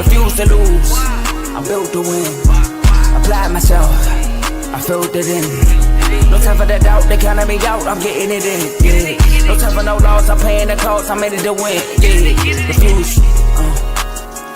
refuse to lose. I'm built to win. Apply myself, I filled it in. No time for the doubt, they counting me out, I'm getting it in, yeah. No time for no loss, I'm paying the cost, I'm in it to win, yeah. Refuse,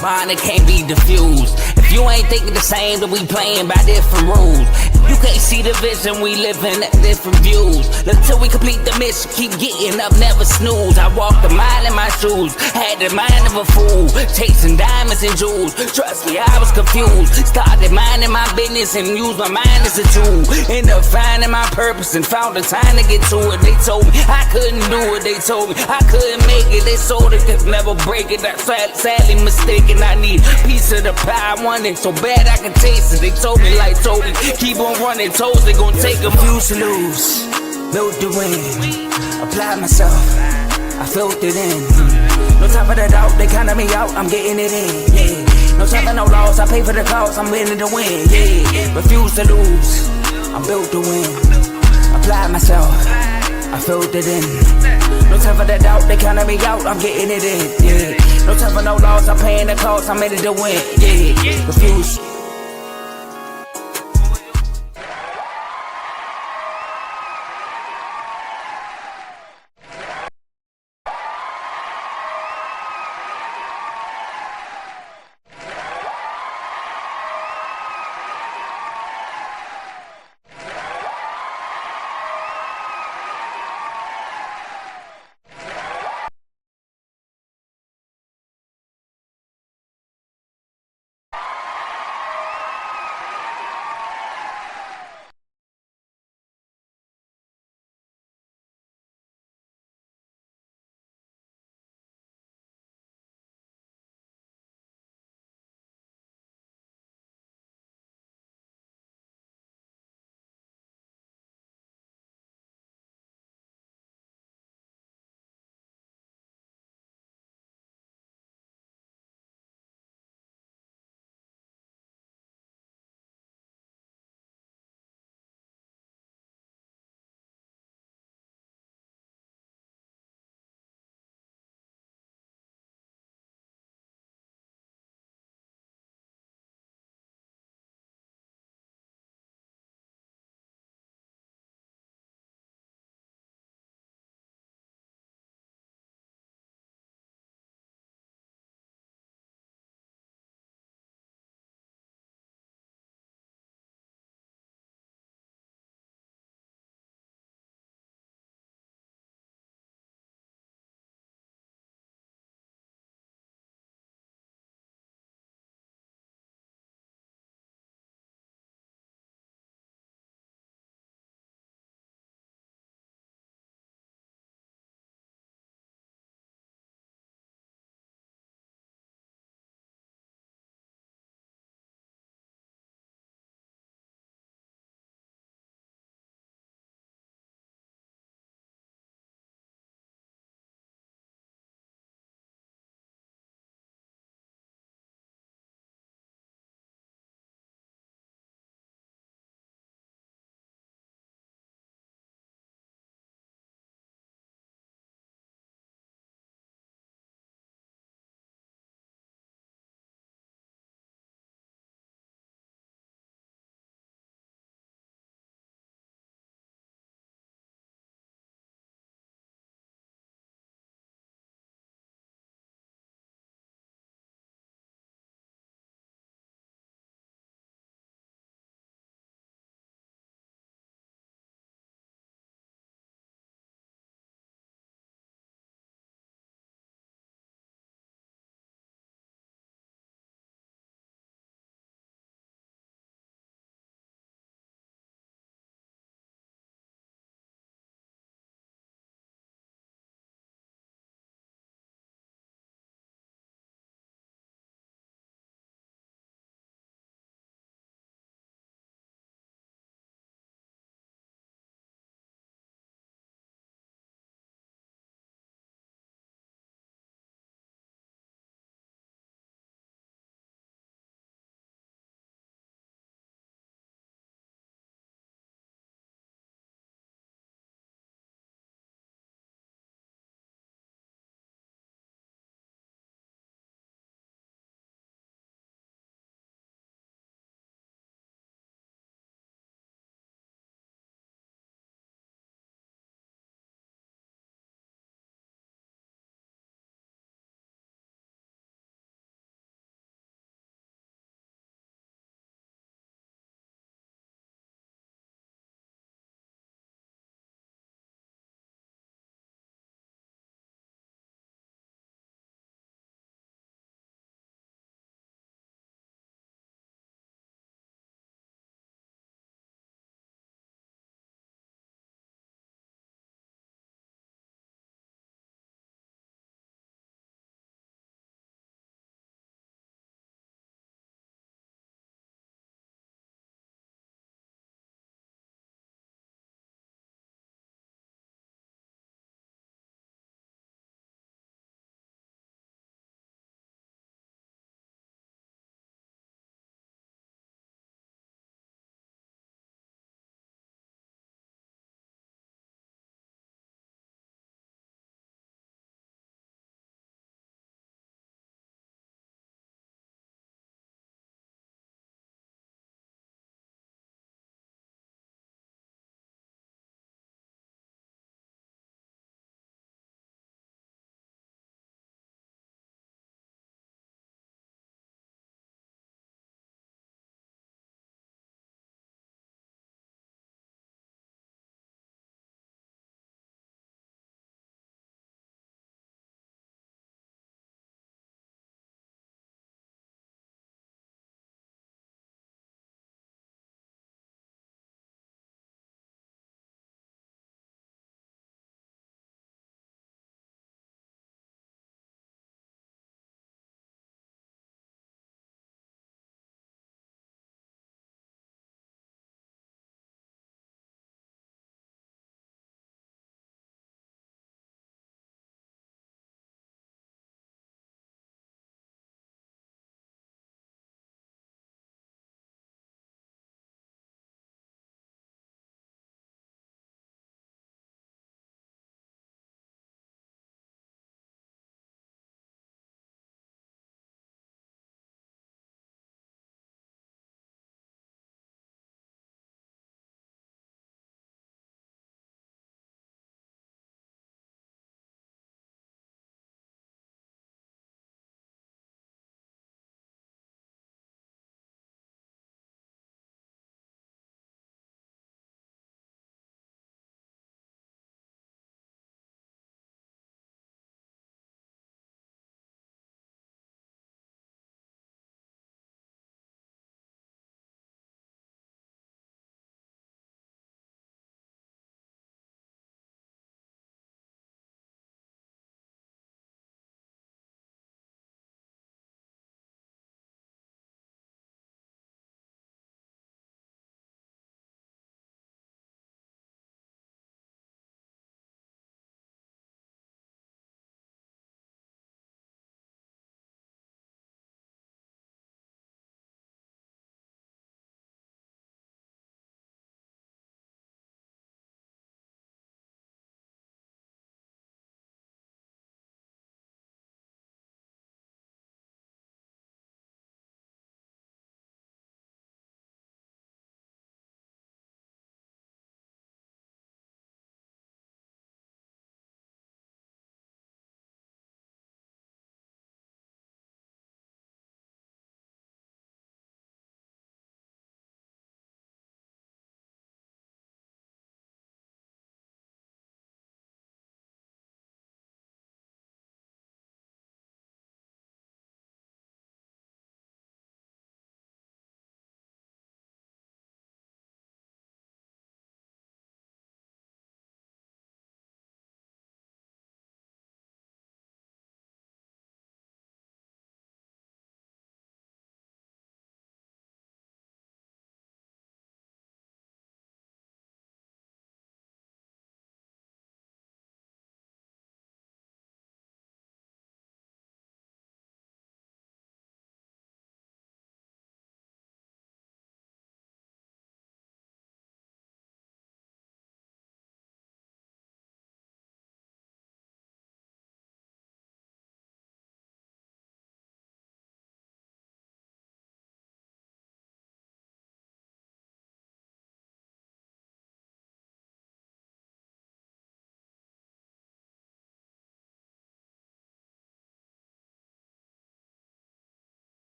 mine, it can't be diffused. If you ain't thinking the same, then we playing by different rules. You can't see the vision, we living at different views. Until we complete the mission, keep getting up, never snooze. I walked a mile in my shoes, had the mind of a fool, chasing diamonds and jewels. Trust me, I was confused. Started minding my business and used my mind as a tool. Ended up finding my purpose and found the time to get to it. They told me I couldn't do it, they told me I couldn't make it. They sold it, could never break it. That's sadly mistaken. I need a piece of the pie, I want it so bad I can taste it. They told me like Toby, keep on running, toes they gon' take them. Refuse to lose, built to win. Apply myself, I filled it in. No time for the doubt, they counting me out, I'm getting it in, yeah. No time for no loss, I pay for the cost, I'm winning to win, yeah. Refuse to lose, I'm built to win. Apply myself, I filled it in. No time for the doubt, they counting me out, I'm getting it in, yeah. No time for no loss, I'm paying the cost, I'm in it to win, yeah. Refuse.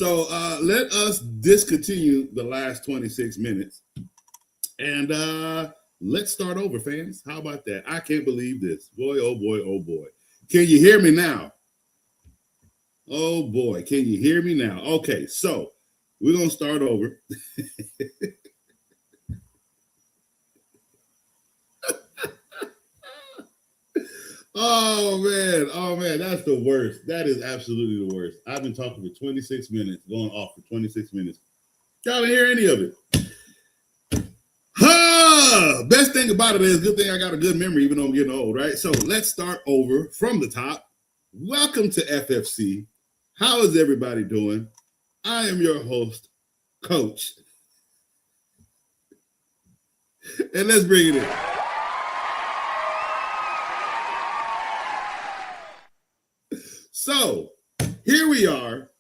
So let us discontinue the last 26 minutes and let's start over, fans. How about that? I can't believe this. Boy, oh boy, oh boy. Can you hear me now? Oh boy, can you hear me now? Okay, so we're going to start over. Oh man, that's the worst. That is absolutely the worst. I've been talking for 26 minutes, going off for 26 minutes. Y'all didn't hear any of it. Best thing about it is, good thing I got a good memory, even though I'm getting old, right? So let's start over from the top. Welcome to FFC. How is everybody doing? I am your host, Coach. And let's bring it in. So here we are,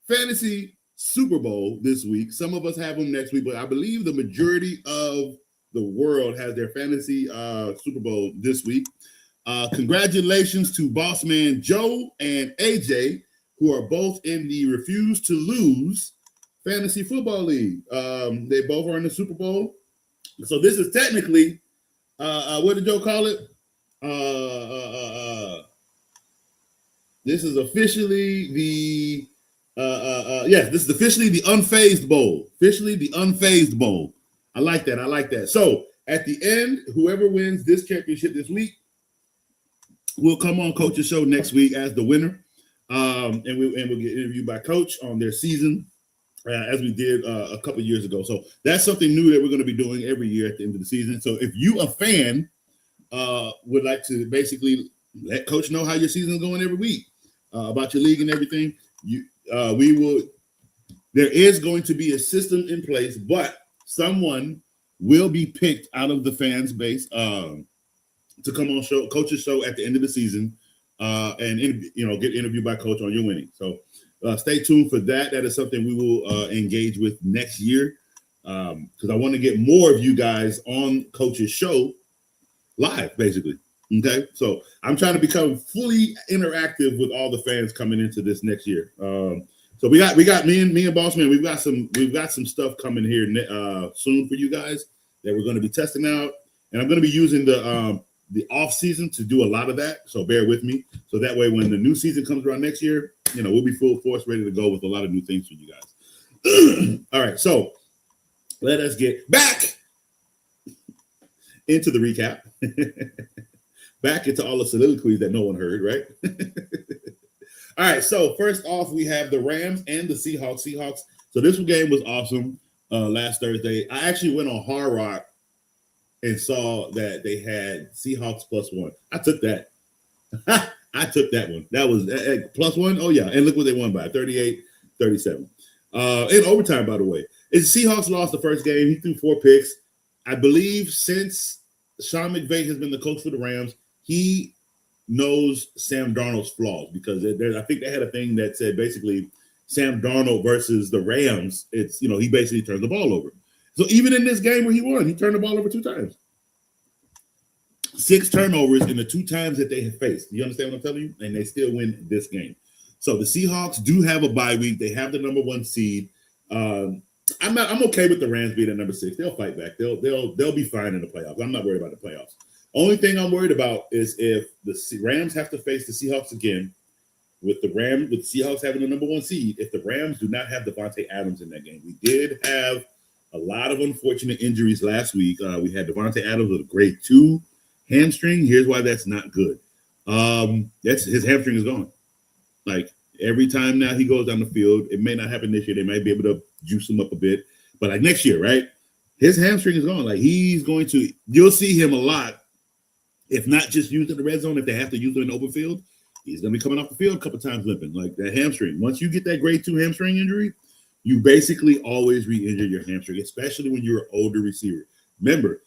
Fantasy Super Bowl this week. Some of us have them next week, but I believe the majority of the world has their Fantasy Super Bowl this week. Congratulations to Boss Man Joe and AJ, who are both in the Refuse to Lose Fantasy Football League. They both are in the Super Bowl. So this is technically, what did Joe call it? This is officially the this is officially the Unfazed Bowl. Officially the Unfazed Bowl. I like that. I like that. So at the end, whoever wins this championship this week will come on Coach's show next week as the winner. And we'll get interviewed by Coach on their season, as we did a couple years ago. So that's something new that we're going to be doing every year at the end of the season. So if you, a fan, would like to basically let Coach know how your season is going every week, about your league and everything, we will. There is going to be a system in place, but someone will be picked out of the fans base to come on Coach's show at the end of the season, and get interviewed by Coach on your winning. So stay tuned for that. That is something we will engage with next year, because I want to get more of you guys on Coach's show live, basically. Okay, so I'm trying to become fully interactive with all the fans coming into this next year. So we got me and Boss Man. We've got some stuff coming here soon for you guys that we're going to be testing out, and I'm going to be using the off season to do a lot of that. So bear with me. So that way, when the new season comes around next year, we'll be full force, ready to go with a lot of new things for you guys. All right, so let us get back into the recap. Back into all the soliloquies that no one heard, right? All right, so first off, we have the Rams and the Seahawks. So this game was awesome last Thursday. I actually went on Hard Rock and saw that they had Seahawks +1. I took that. I took that one. That was +1. Oh, yeah. And look what they won by, 38-37. In overtime, by the way. Seahawks lost the first game. He threw 4 picks. I believe since Sean McVay has been the coach for the Rams, he knows Sam Darnold's flaws, because I think they had a thing that said basically Sam Darnold versus the Rams, it's, he basically turns the ball over. So even in this game where he won, he turned the ball over 2 times. 6 turnovers in the 2 times that they have faced. You understand what I'm telling you? And they still win this game. So the Seahawks do have a bye week. They have the number 1 seed. I'm okay with the Rams being at number 6. They'll fight back. They'll be fine in the playoffs. I'm not worried about the playoffs. Only thing I'm worried about is if the Rams have to face the Seahawks again, with the Seahawks having the number 1 seed, if the Rams do not have Davante Adams in that game. We did have a lot of unfortunate injuries last week. We had Davante Adams with a grade 2 hamstring. Here's why that's not good. That's his hamstring is gone. Like every time now he goes down the field, it may not happen this year. They might be able to juice him up a bit, but like next year, right? His hamstring is gone. Like you'll see him a lot. If not just used in the red zone, if they have to use him in the open field, he's going to be coming off the field a couple times limping. Like that hamstring. Once you get that grade 2 hamstring injury, you basically always re-injure your hamstring, especially when you're an older receiver. Remember,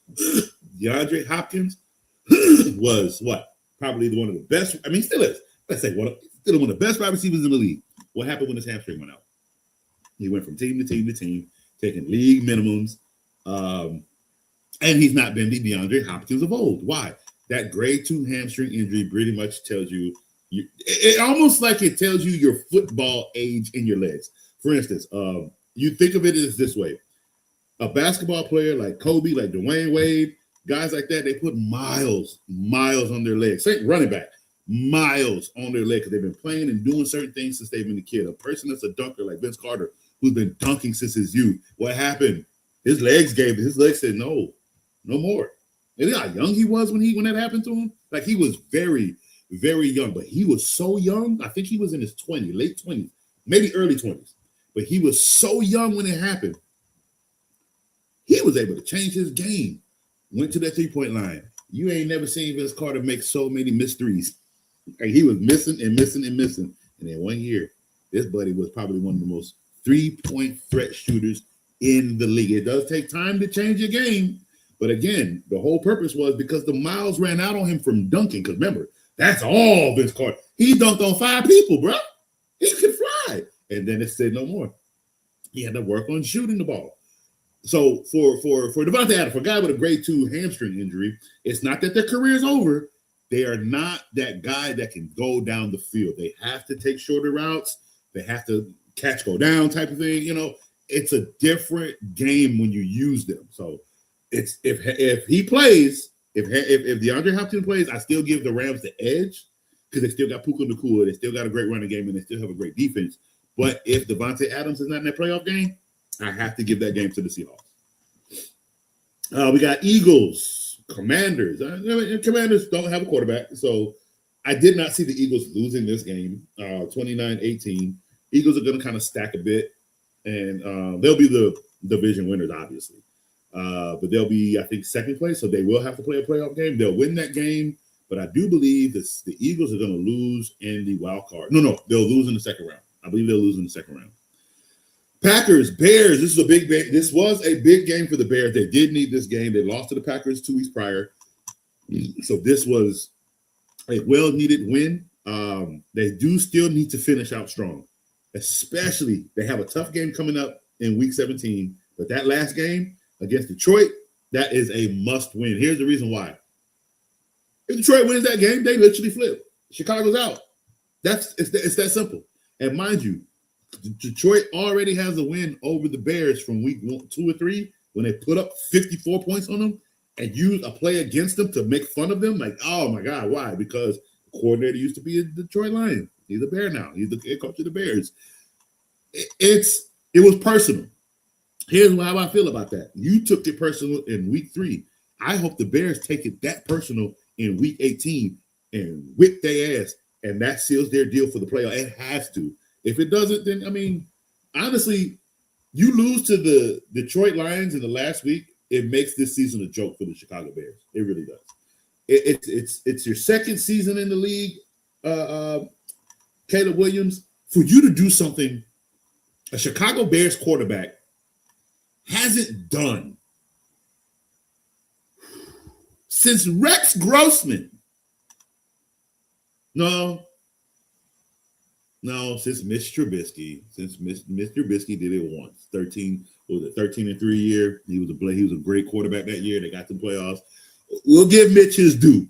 DeAndre Hopkins was probably one of the best. I mean, still is. Let's say still one of the best wide receivers in the league. What happened when his hamstring went out? He went from team to team to team, taking league minimums, and he's not been the DeAndre Hopkins of old. Why? That grade 2 hamstring injury pretty much tells you It almost like it tells you your football age in your legs. For instance, you think of it as this way. A basketball player like Kobe, like Dwayne Wade, guys like that, they put miles on their legs. Say running back, miles on their leg because they've been playing and doing certain things since they've been a kid. A person that's a dunker like Vince Carter, who's been dunking since his youth. What happened? His legs said no more. And you know how young he was when that happened to him? Like he was very, very young, but he was so young. I think he was in his 20s, late 20s, maybe early 20s. But he was so young when it happened. He was able to change his game. Went to that 3-point line. You ain't never seen Vince Carter make so many mysteries. Like he was missing. And in 1 year, this buddy was probably one of the most 3-point threat shooters in the league. It does take time to change your game. But again, the whole purpose was because the miles ran out on him from dunking. Because remember, that's all Vince Carter. He dunked on 5 people, bro. He could fly. And then it said no more. He had to work on shooting the ball. So for Davante Adams, for a guy with a grade 2 hamstring injury, it's not that their career is over. They are not that guy that can go down the field. They have to take shorter routes. They have to catch, go down type of thing. You know, it's a different game when you use them. So it's if he plays, if DeAndre Hopkins plays, I still give the Rams the edge because they still got Puka Nacua. They still got a great running game and they still have a great defense. But if Davante Adams is not in that playoff game, I have to give that game to the Seahawks. We got Eagles, Commanders. Commanders don't have a quarterback, so I did not see the Eagles losing this game, 29-18. Eagles are going to kind of stack a bit, and they'll be the division winners, obviously. But they'll be, I think, second place, so they will have to play a playoff game. They'll win that game, but I do believe that the Eagles are going to lose in the wild card. No, they'll lose in the second round. I believe they'll lose in the second round. Packers, Bears. This was a big game for the Bears. They did need this game. They lost to the Packers 2 weeks prior. So this was a well-needed win. They do still need to finish out strong. Especially, they have a tough game coming up in week 17. But that last game against Detroit, that is a must-win. Here's the reason why. If Detroit wins that game, they literally flip. Chicago's out. It's that simple. And mind you, Detroit already has a win over the Bears from week 1, 2, or 3 when they put up 54 points on them and use a play against them to make fun of them. Like, oh my God, why? Because the coordinator used to be a Detroit Lion. He's a Bear now. He's the head coach of the Bears. It was personal. Here's how I feel about that. You took it personal in week 3. I hope the Bears take it that personal in week 18 and whip their ass, and that seals their deal for the playoff. It has to. If it doesn't, then, I mean, honestly, you lose to the Detroit Lions in the last week, it makes this season a joke for the Chicago Bears. It really does. It's your second season in the league, Caleb Williams. For you to do something a Chicago Bears quarterback hasn't done since Rex Grossman. No, since Mr. Trubisky. Since Mr. Trubisky did it once. 13-3 year. He was a great quarterback that year. They got the playoffs. We'll give Mitch his due.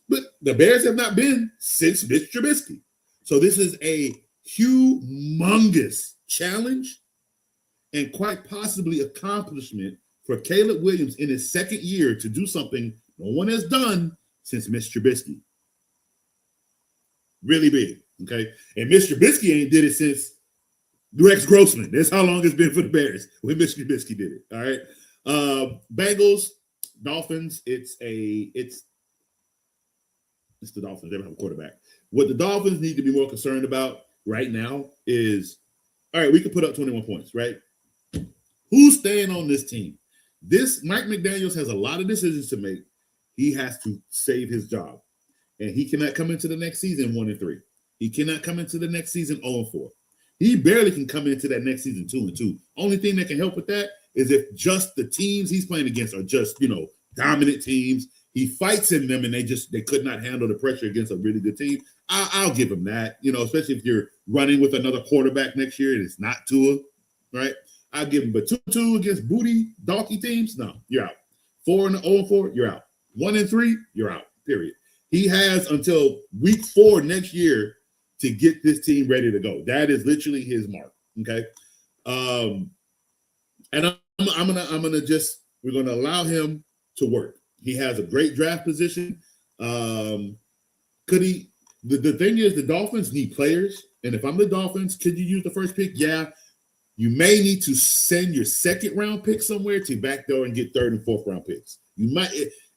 But the Bears have not been since Mr. Trubisky. So this is a humongous challenge and quite possibly accomplishment for Caleb Williams in his second year to do something no one has done since Mr. Trubisky. Really big, okay? And Mr. Trubisky ain't did it since Rex Grossman. That's how long it's been for the Bears when Mr. Trubisky did it, all right? Bengals, Dolphins, it's the Dolphins. They don't have a quarterback. What the Dolphins need to be more concerned about right now is, all right, we can put up 21 points, right? Who's staying on this team? Mike McDaniels has a lot of decisions to make. He has to save his job. And he cannot come into the next season 1-3. He cannot come into the next season 0-4. He barely can come into that next season 2-2. Only thing that can help with that is if just the teams he's playing against are just, dominant teams. He fights in them and they could not handle the pressure against a really good team. I'll give him that, especially if you're running with another quarterback next year and it's not Tua, right? I'll give him, but 2-2 against booty, donkey teams, no, you're out. 4-0-4, you're out. 1-3, you're out, period. He has until week 4 next year to get this team ready to go. That is literally his mark. Okay. And we're gonna allow him to work. He has a great draft position. Could he? The thing is, the Dolphins need players, and if I'm the Dolphins, could you use the first pick? Yeah, you may need to send your second round pick somewhere to backdoor and get third and fourth round picks. You might.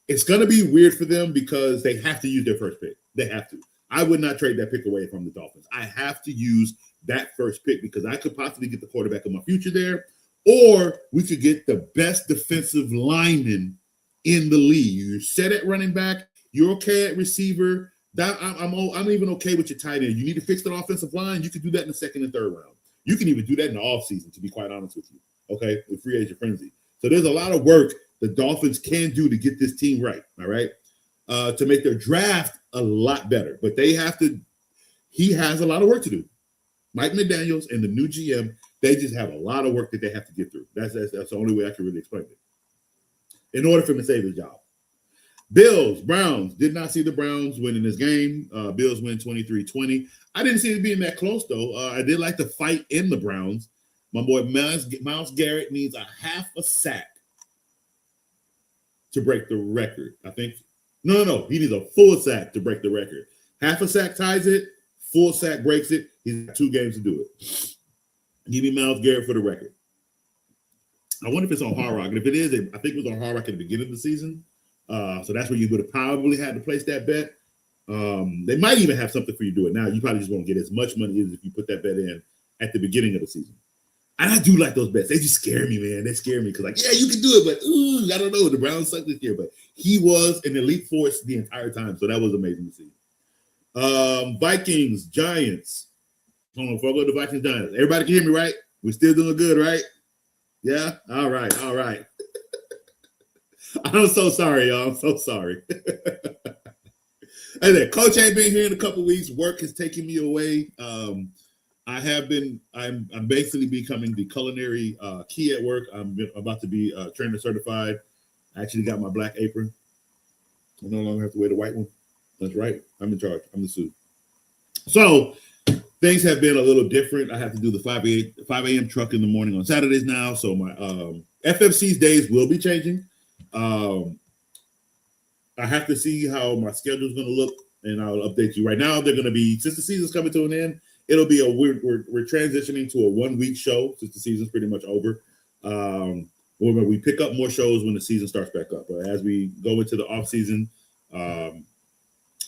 It's gonna be weird for them because they have to use their first pick. They have to. I would not trade that pick away from the Dolphins. I have to use that first pick because I could possibly get the quarterback of my future there, or we could get the best defensive lineman in the league. You're set at running back. You're okay at receiver. I'm even okay with your tight end. You need to fix the offensive line. You can do that in the second and third round. You can even do that in the offseason, to be quite honest with you. Okay, with free agent frenzy. So there's a lot of work the Dolphins can do to get this team right. All right, to make their draft a lot better. But they have to. He has a lot of work to do. Mike McDaniels and the new GM, they just have a lot of work that they have to get through. That's the only way I can really explain it. In order for him to save his job. Bills, Browns, did not see the Browns winning this game. Bills win 23-20. I didn't see it being that close, though. I did like the fight in the Browns. My boy Myles Garrett needs a half a sack to break the record. I think. No. He needs a full sack to break the record. Half a sack ties it. Full sack breaks it. He's got 2 games to do it. Give me Myles Garrett for the record. I wonder if it's on Hard Rock. And if it is, I think it was on Hard Rock at the beginning of the season. So that's where you would have probably had to place that bet. They might even have something for you to do it now. You probably just won't get as much money as if you put that bet in at the beginning of the season. And I do like those bets. They just scare me, man. They scare me because, like, yeah, you can do it, but I don't know. The Browns suck this year, but he was an elite force the entire time. So that was amazing to see. Vikings, Giants. Hold on, before I go to Vikings, Giants. Everybody can hear me, right? We're still doing good, right? Yeah? All right. I'm so sorry, y'all. I'm so sorry. And then Coach ain't been here in a couple weeks. Work has taken me away. I'm basically becoming the culinary key at work. I'm about to be trainer certified. I actually got my black apron. I no longer have to wear the white one. That's right. I'm in charge. I'm the suit. So things have been a little different. I have to do the 5 a.m. truck in the morning on Saturdays now. So my FFC's days will be changing. I have to see how my schedule is going to look, and I'll update you. Right now, they're going to be, since the season's coming to an end, it'll be we're transitioning to a 1-week show since the season's pretty much over. We pick up more shows when the season starts back up. But as we go into the off season,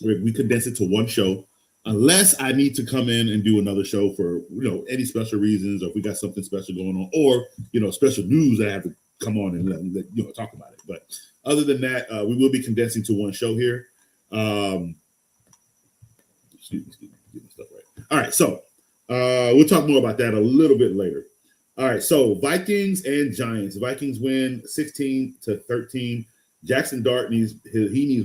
we condense it to 1 show, unless I need to come in and do another show for any special reasons, or if we got something special going on, or special news I have to come on and let talk about it. But other than that, we will be condensing to 1 show here. Excuse me, get my stuff right. All right, so we'll talk more about that a little bit later. All right, so Vikings and Giants. Vikings win 16-13. Jackson Dart needs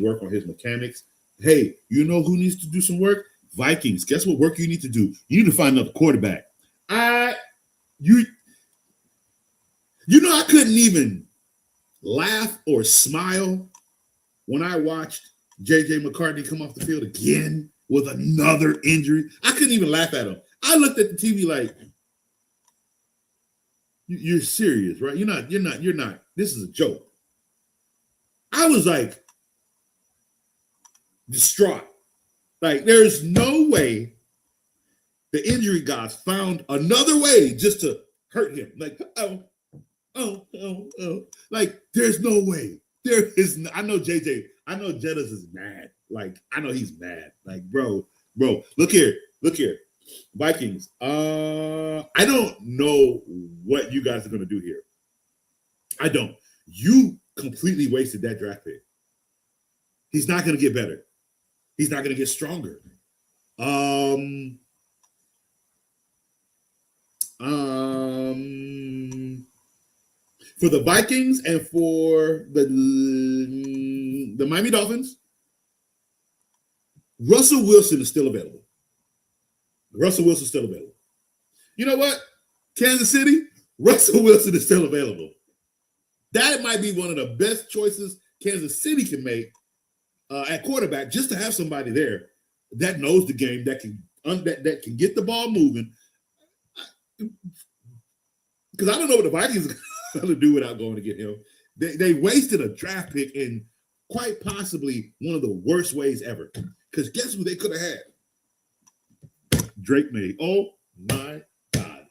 work on his mechanics. Hey, you know who needs to do some work? Vikings. Guess what work you need to do? You need to find another quarterback. I couldn't even laugh or smile when I watched J.J. McCartney come off the field again with another injury. I couldn't even laugh at him. I looked at the TV like, you're serious, right? You're not. This is a joke. I was like distraught. Like, there's no way the injury guys found another way just to hurt him. Like, oh. Like, there's no way. There is. I know JJ. I know Jettis is mad. Like, I know he's mad. Like, bro. Look here. Vikings. I don't know what you guys are gonna do here. I don't. You completely wasted that draft pick. He's not gonna get better. He's not gonna get stronger. For the Vikings and for the Miami Dolphins, Russell Wilson is still available. You know what? Kansas City, Russell Wilson is still available. That might be one of the best choices Kansas City can make at quarterback, just to have somebody there that knows the game, that can get the ball moving. Because I don't know what the Vikings are going to do without going to get him. They wasted a draft pick in quite possibly one of the worst ways ever. Because guess who they could have had? Drake May. Oh my God.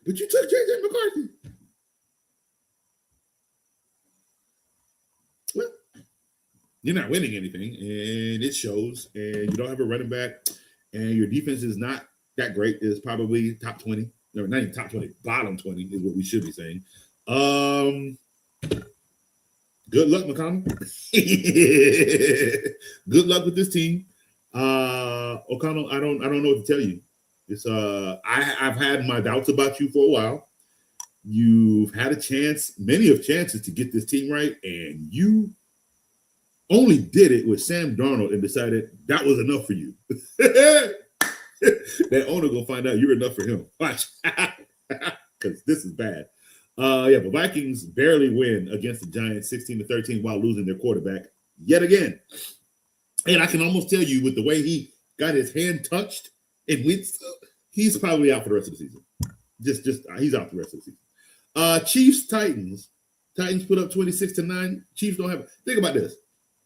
But you took JJ McCarthy. Well, you're not winning anything, and it shows. And you don't have a running back, and your defense is not that great. It's probably top 20. No, not even top 20, bottom 20 is what we should be saying. Good luck, McConnell. Good luck with this team. O'Connell, I don't know what to tell you. It's I've had my doubts about you for a while. You've had a chance, many of chances to get this team right, and you only did it with Sam Darnold and decided that was enough for you. That owner gonna find out you're enough for him. Watch, because this is bad. The Vikings barely win against the Giants 16-13 while losing their quarterback yet again. And I can almost tell you with the way he got his hand touched and went, he's probably out for the rest of the season. Just he's out the rest of the season. Chiefs, Titans. Titans put up 26-9. Chiefs don't have. Think about this.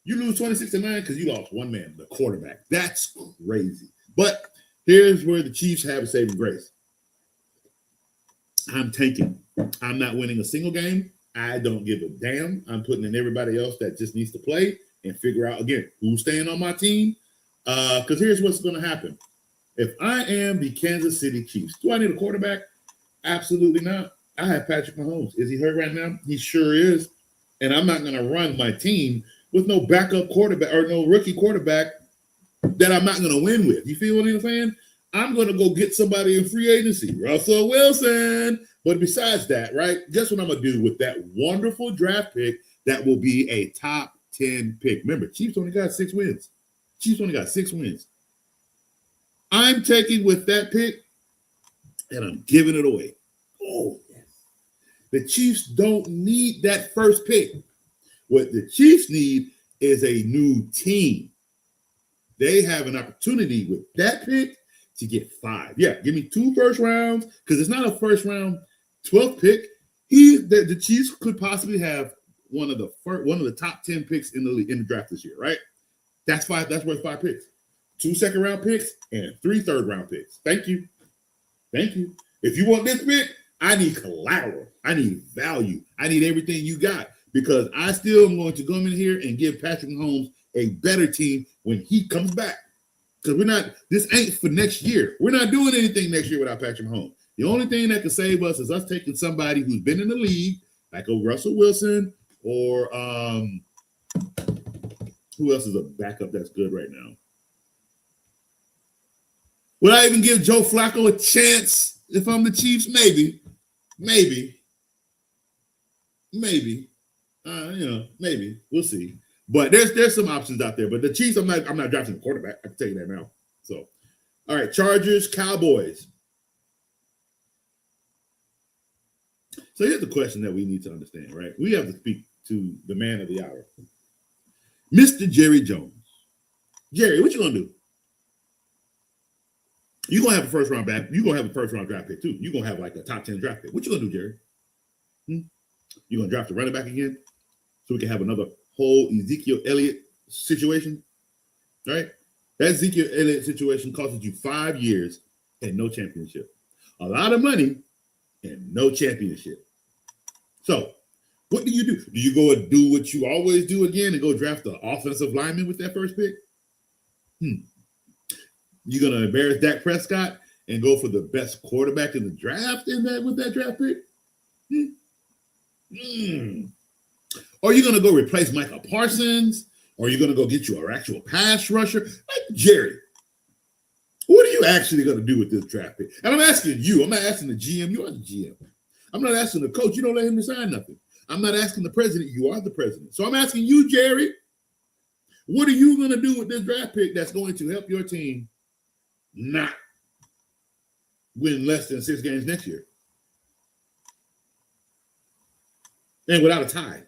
You lose 26-9 because you lost one man, the quarterback. That's crazy. But here's where the Chiefs have a saving grace. I'm tanking. I'm not winning a single game. I don't give a damn. I'm putting in everybody else that just needs to play and figure out, again, who's staying on my team. Because here's what's going to happen. If I am the Kansas City Chiefs, do I need a quarterback? Absolutely not. I have Patrick Mahomes. Is he hurt right now? He sure is. And I'm not going to run my team with no backup quarterback or no rookie quarterback that I'm not going to win with. You feel what I'm saying? I'm going to go get somebody in free agency, Russell Wilson. But besides that, right, guess what I'm going to do with that wonderful draft pick that will be a top 10 pick? Remember, Chiefs only got 6 wins. I'm taking with that pick, and I'm giving it away. Oh, yes. The Chiefs don't need that first pick. What the Chiefs need is a new team. They have an opportunity with that pick to get 5. Yeah, give me 2 first rounds because it's not a first round 12th pick. The Chiefs could possibly have one of the top 10 picks in the draft this year, right? That's 5. That's worth 5 picks. 2 second-round picks and 3 third-round picks. Thank you. If you want this pick, I need collateral. I need value. I need everything you got because I still am going to come in here and give Patrick Mahomes a better team when he comes back. Because this ain't for next year. We're not doing anything next year without Patrick Mahomes. The only thing that can save us is us taking somebody who's been in the league, like a Russell Wilson or who else is a backup that's good right now? Would I even give Joe Flacco a chance if I'm the Chiefs? Maybe. Maybe. Maybe. We'll see. But there's some options out there. But the Chiefs, I'm not drafting a quarterback. I can tell you that now. So, all right, Chargers, Cowboys. So here's the question that we need to understand, right? We have to speak to the man of the hour, Mr. Jerry Jones. Jerry, what you gonna do? You're gonna have a first round back. You're gonna have a first round draft pick too. You're gonna have like a top 10 draft pick. What you gonna do, Jerry? You gonna draft a running back again so we can have another whole Ezekiel Elliott situation, right? That Ezekiel Elliott situation costs you 5 years and no championship. A lot of money and no championship. So what do? Do you go and do what you always do again and go draft the offensive lineman with that first pick? You gonna embarrass Dak Prescott and go for the best quarterback in the draft with that draft pick? Or are you going to go replace Michael Parsons? Or are you going to go get you an actual pass rusher? Like Jerry, what are you actually going to do with this draft pick? And I'm asking you. I'm not asking the GM. You are the GM. I'm not asking the coach. You don't let him decide nothing. I'm not asking the president. You are the president. So I'm asking you, Jerry, what are you going to do with this draft pick that's going to help your team not win less than 6 games next year? And without a tie.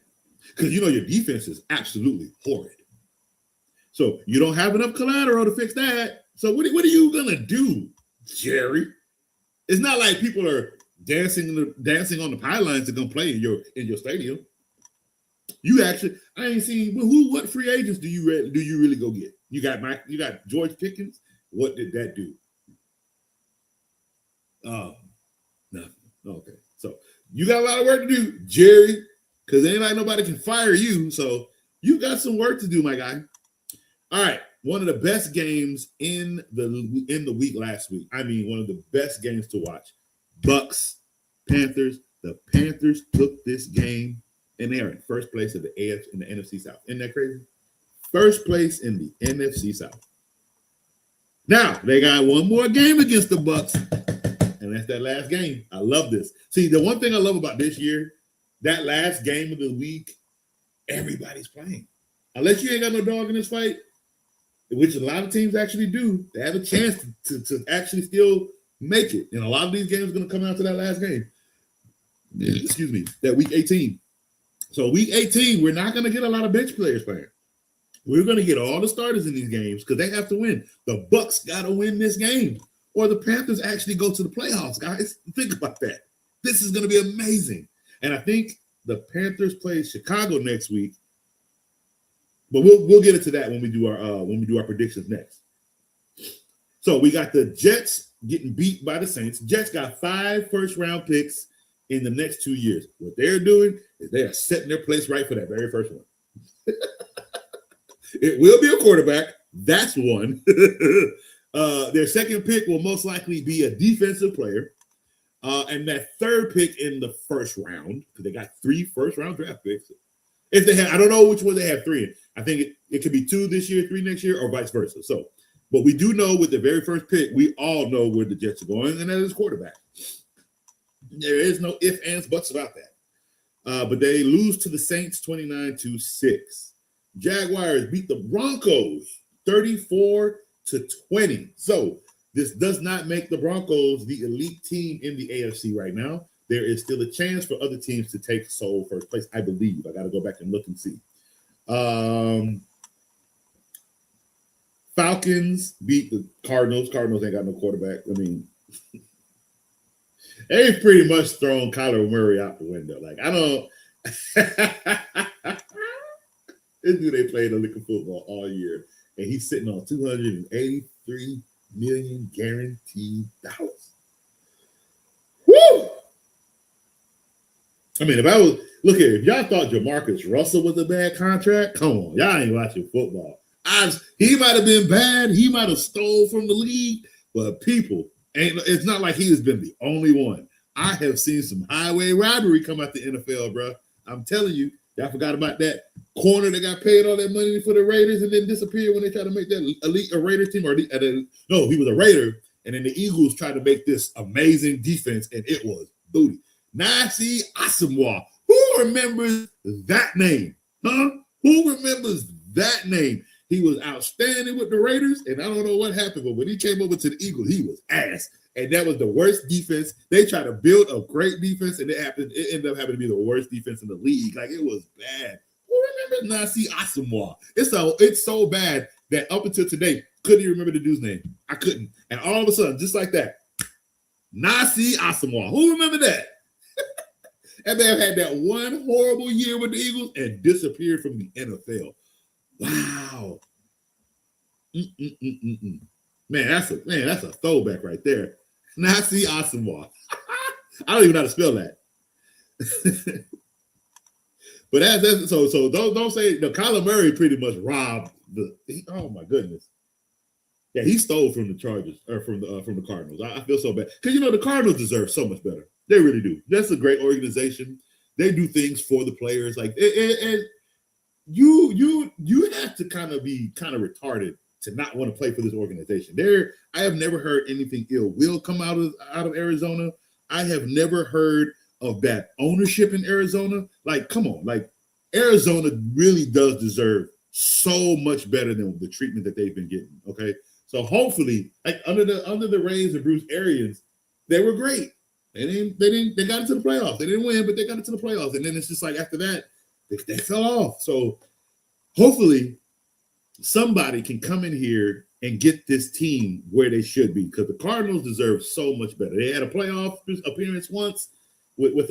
because you know your defense is absolutely horrid. So you don't have enough collateral to fix that. So what are you gonna do, Jerry? It's not like people are dancing on the pylons to go play in your stadium. You actually, I ain't seen what free agents do you really go get? You got George Pickens. What did that do? Nothing. Okay, so you got a lot of work to do, Jerry, because ain't like nobody can fire you. So you got some work to do, my guy. All right, one of the best games in the week last week. I mean, one of the best games to watch. Bucks, Panthers. The Panthers took this game, and they are in first place in the NFC South. Isn't that crazy? First place in the NFC South. Now they got one more game against the Bucks, and that's that last game. I love this. See, the one thing I love about this year, that last game of the week, everybody's playing. Unless you ain't got no dog in this fight, which a lot of teams actually do, they have a chance to actually still make it. And a lot of these games are going to come out to that last game. Excuse me, that week 18. So week 18, we're not going to get a lot of bench players playing. We're going to get all the starters in these games because they have to win. The Bucks got to win this game, or the Panthers actually go to the playoffs, guys. Think about that. This is going to be amazing. And I think the Panthers play Chicago next week. But we'll get into that when we do our predictions next. So we got the Jets getting beat by the Saints. Jets got 5 first-round picks in the next 2 years. What they're doing is they are setting their place right for that very first one. It will be a quarterback. That's one. Their second pick will most likely be a defensive player. And that third pick in the first round, because they got 3 first-round draft picks. If they have, I don't know which one they have 3 in. I think it could be 2 this year, 3 next year, or vice versa. So, but we do know with the very first pick, we all know where the Jets are going, and that is quarterback. There is no ifs, ands, buts about that. But they lose to the Saints 29-6. Jaguars beat the Broncos 34-20. So this does not make the Broncos the elite team in the AFC right now. There is still a chance for other teams to take sole first place, I believe. I got to go back and look and see. Falcons beat the Cardinals. Cardinals ain't got no quarterback. I mean, they've pretty much thrown Kyler Murray out the window. Like, I don't. This dude, they played a lick of football all year, and he's sitting on $283 million guaranteed dollars. Woo! I mean, if y'all thought Jamarcus Russell was a bad contract, come on, y'all ain't watching football. He might have been bad, he might have stole from the league, but it's not like he has been the only one. I have seen some highway robbery come out the NFL, bro. I'm telling you, y'all forgot about that corner that got paid all that money for the Raiders and then disappeared when they tried to make that elite Raider team. No, he was a Raider, and then the Eagles tried to make this amazing defense, and it was booty. Nasi Asamoah. Who remembers that name? Huh? Who remembers that name? He was outstanding with the Raiders, and I don't know what happened, but when he came over to the Eagles, he was ass. And that was the worst defense. They tried to build a great defense, and it ended up having to be the worst defense in the league. Like, it was bad. Who remembers Nasi Asamoah? It's so bad that up until today, couldn't even remember the dude's name. I couldn't. And all of a sudden, just like that, Nasi Asamoah. Who remember that? That man had that one horrible year with the Eagles and disappeared from the NFL. Wow. Man, that's a throwback right there. Nasi Asamoah. I don't even know how to spell that. But that's so don't say Kyler Murray pretty much robbed oh my goodness. Yeah, he stole from the Chargers or from the Cardinals. I feel so bad because the Cardinals deserve so much better. They really do. That's a great organization. They do things for the players. Like, and you have to kind of be kind of retarded to not want to play for this organization. I have never heard anything ill will come out of Arizona. I have never heard of bad ownership in Arizona. Like, come on, like Arizona really does deserve so much better than the treatment that they've been getting. Okay, so hopefully, like under the Rays and Bruce Arians, they were great. They got into the playoffs. They didn't win, but they got into the playoffs. And then it's just like after that, They fell off. So hopefully somebody can come in here and get this team where they should be, because the Cardinals deserve so much better. They had a playoff appearance once with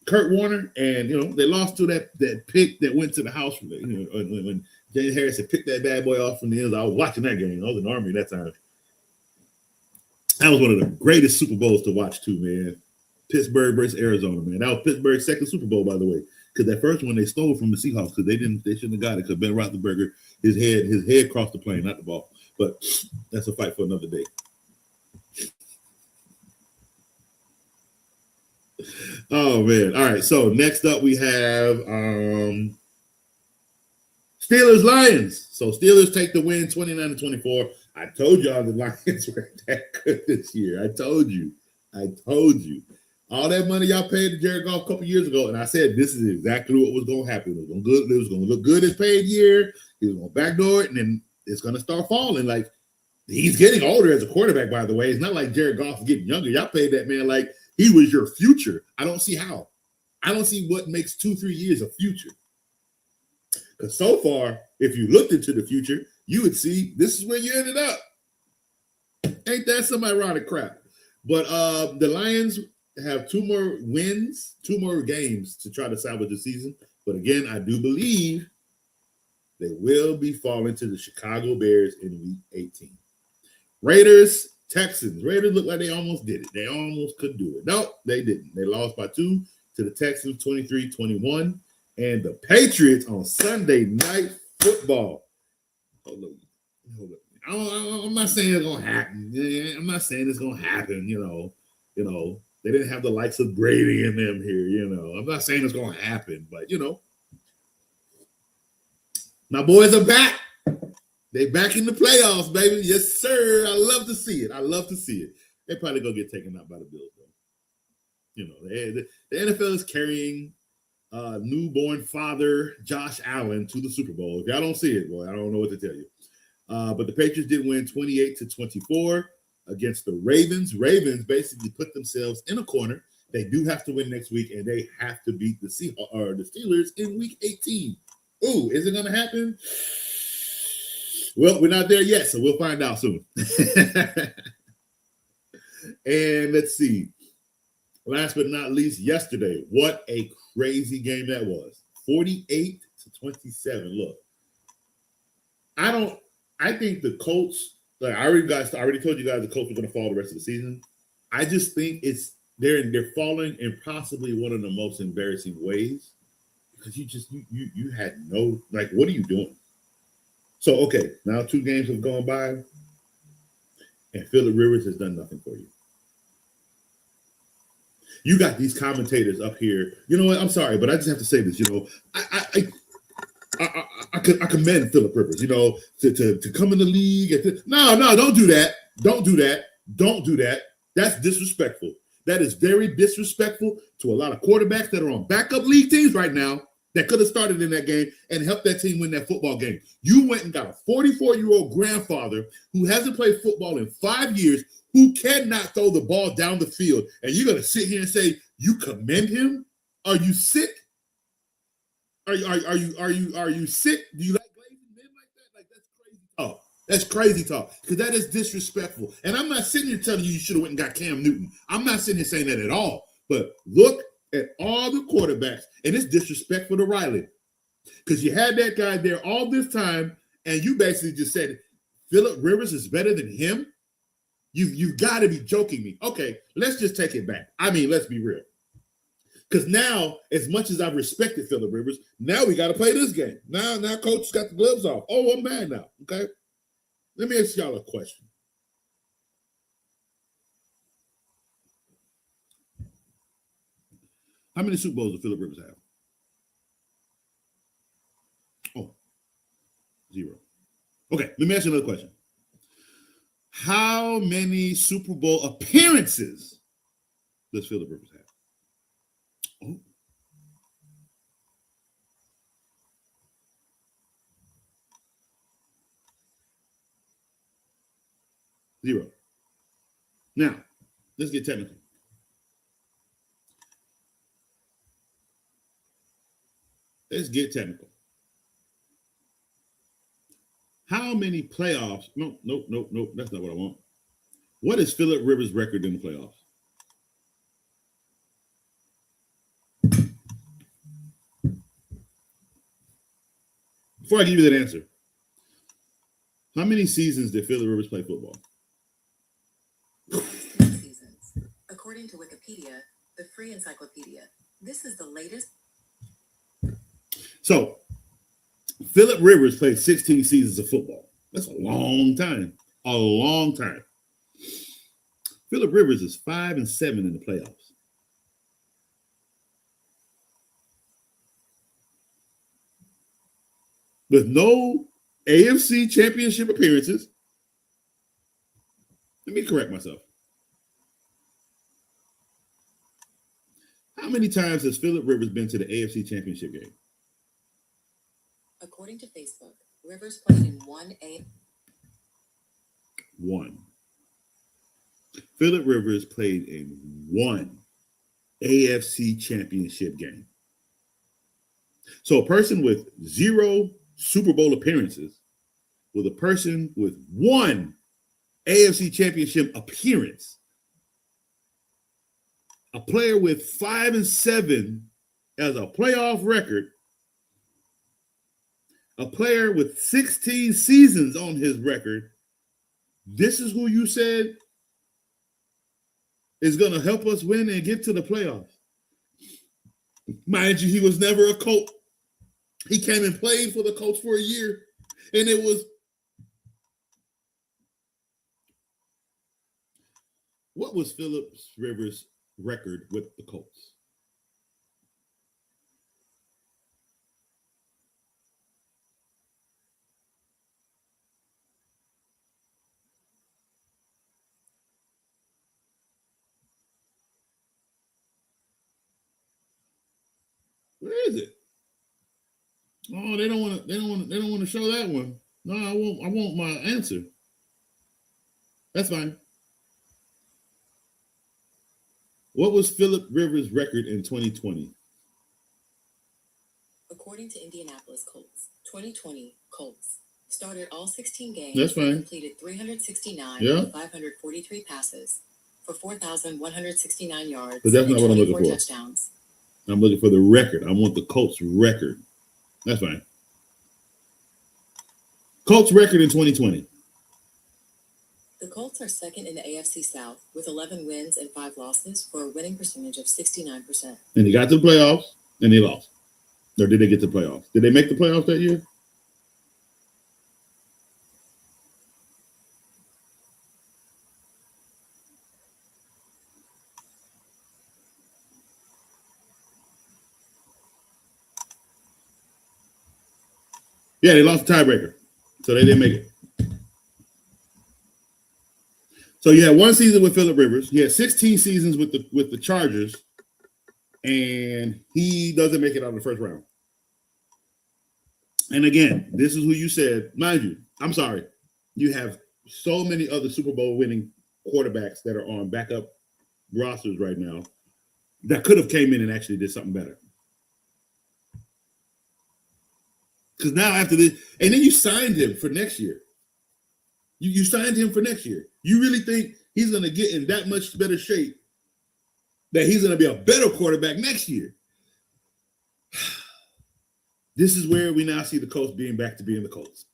Kurt Warner, and they lost to that pick that went to the house when James Harris had picked that bad boy off from the end. I was watching that game. I was in the Army that time. That was one of the greatest Super Bowls to watch too, man. Pittsburgh versus Arizona, man. That was Pittsburgh's second Super Bowl, by the way. Because that first one they stole from the Seahawks because they shouldn't have got it because Ben Roethlisberger, his head crossed the plane, not the ball. But that's a fight for another day. Oh man. All right. So next up we have Steelers Lions. So Steelers take the win 29-24. I told y'all the Lions were that good this year. I told you. All that money y'all paid to Jared Goff a couple years ago, and I said this is exactly what was going to happen. It was going to look good his paid year. He was going to backdoor it, and then it's going to start falling. Like, he's getting older as a quarterback, by the way. It's not like Jared Goff is getting younger. Y'all paid that man like he was your future. I don't see how. I don't see what makes 2-3 years a future. Because so far, if you looked into the future, you would see this is where you ended up. Ain't that some ironic crap? But the Lions have 2 more wins, 2 more games to try to salvage the season. But again, I do believe they will be falling to the Chicago Bears in week 18. Raiders, Texans. Raiders look like they almost did it. They almost could do it. No, they didn't. They lost by 2 to the Texans, 23-21. And the Patriots on Sunday Night Football. Hold up. I'm not saying it's going to happen. I'm not saying it's going to happen, They didn't have the likes of Brady in them here, I'm not saying it's going to happen, but, my boys are back. They back in the playoffs, baby. Yes, sir. I love to see it. They probably going to get taken out by the Bills, though. The NFL is carrying newborn father Josh Allen to the Super Bowl. If y'all don't see it, boy, I don't know what to tell you. But the Patriots did win 28-24 against the Ravens. Ravens basically put themselves in a corner. They do have to win next week, and they have to beat the Steelers in week 18. Ooh, is it going to happen? Well, we're not there yet, so we'll find out soon. And let's see. Last but not least, yesterday, what a crazy game that was. 48-27. Look, I think the Colts, like I already told you guys the Colts are going to fall the rest of the season. I just think they're falling in possibly one of the most embarrassing ways because you had no, like, what are you doing? So, okay, now 2 games have gone by and Phillip Rivers has done nothing for you. You got these commentators up here. You know what? I'm sorry, but I just have to say this. I commend Phillip Rivers. To come in the league. No, don't do that. Don't do that. That's disrespectful. That is very disrespectful to a lot of quarterbacks that are on backup league teams right now that could have started in that game and helped that team win that football game. You went and got a 44-year-old grandfather who hasn't played football in 5 years, who cannot throw the ball down the field, and you're going to sit here and say you commend him? Are you sick? Are you sick? Do you like glazing men like that? Like, that's crazy talk. That's crazy talk because that is disrespectful. And I'm not sitting here telling you should have went and got Cam Newton. I'm not sitting here saying that at all. But look at all the quarterbacks, and it's disrespectful to Riley because you had that guy there all this time, and you basically just said Phillip Rivers is better than him. You've got to be joking me. Okay, let's just take it back. I mean, let's be real. Because now, as much as I've respected Phillip Rivers, now we got to play this game. Now coach got the gloves off. Oh, I'm mad now. Okay, let me ask y'all a question. How many Super Bowls does Phillip Rivers have? Oh, 0. Okay, let me ask you another question. How many Super Bowl appearances does Phillip Rivers have? Oh. Zero. Now, let's get technical. Let's get technical. How many playoffs? Nope. That's not what I want. What is Phillip Rivers' record in the playoffs? Before I give you that answer, how many seasons did Phillip Rivers play football? 3 seasons. According to Wikipedia, the free encyclopedia, this is the latest. So, Phillip Rivers played 16 seasons of football. That's a long time. A long time. Phillip Rivers is 5-7 in the playoffs. With no AFC championship appearances. Let me correct myself. How many times has Phillip Rivers been to the AFC championship game? According to Facebook, Rivers played in one. Phillip Rivers played in one AFC championship game. So a person with 0 Super Bowl appearances with a person with 1 AFC championship appearance, a player with 5-7 as a playoff record, a player with 16 seasons on his record. This is who you said is going to help us win and get to the playoffs. Mind you, he was never a Colt. He came and played for the Colts for a year, and it was. What was Phillip Rivers' record with the Colts? Where is it? Oh, they don't want to show that one. No, I want my answer. That's fine. What was Phillip Rivers' record in 2020? According to Indianapolis Colts, 2020 Colts started all 16 games. That's fine. Completed 369 Yeah. 543 passes for 4,169 yards. But that's not what I'm looking for. Touchdowns. I'm looking for the record. I want the Colts record. That's fine. Colts record in 2020. The Colts are second in the AFC South with 11 wins and 5 losses for a winning percentage of 69%. And they got to the playoffs and they lost. Or did they get to the playoffs? Did they make the playoffs that year? Yeah, they lost the tiebreaker. So they didn't make it. So you had 1 season with Phillip Rivers. He had 16 seasons with the Chargers, and he doesn't make it out of the first round. And again, this is who you said, mind you, I'm sorry, you have so many other Super Bowl winning quarterbacks that are on backup rosters right now that could have came in and actually did something better. Because now after this, and then you signed him for next year. You signed him for next year. You really think he's going to get in that much better shape that he's going to be a better quarterback next year? This is where we now see the Colts being back to being the Colts.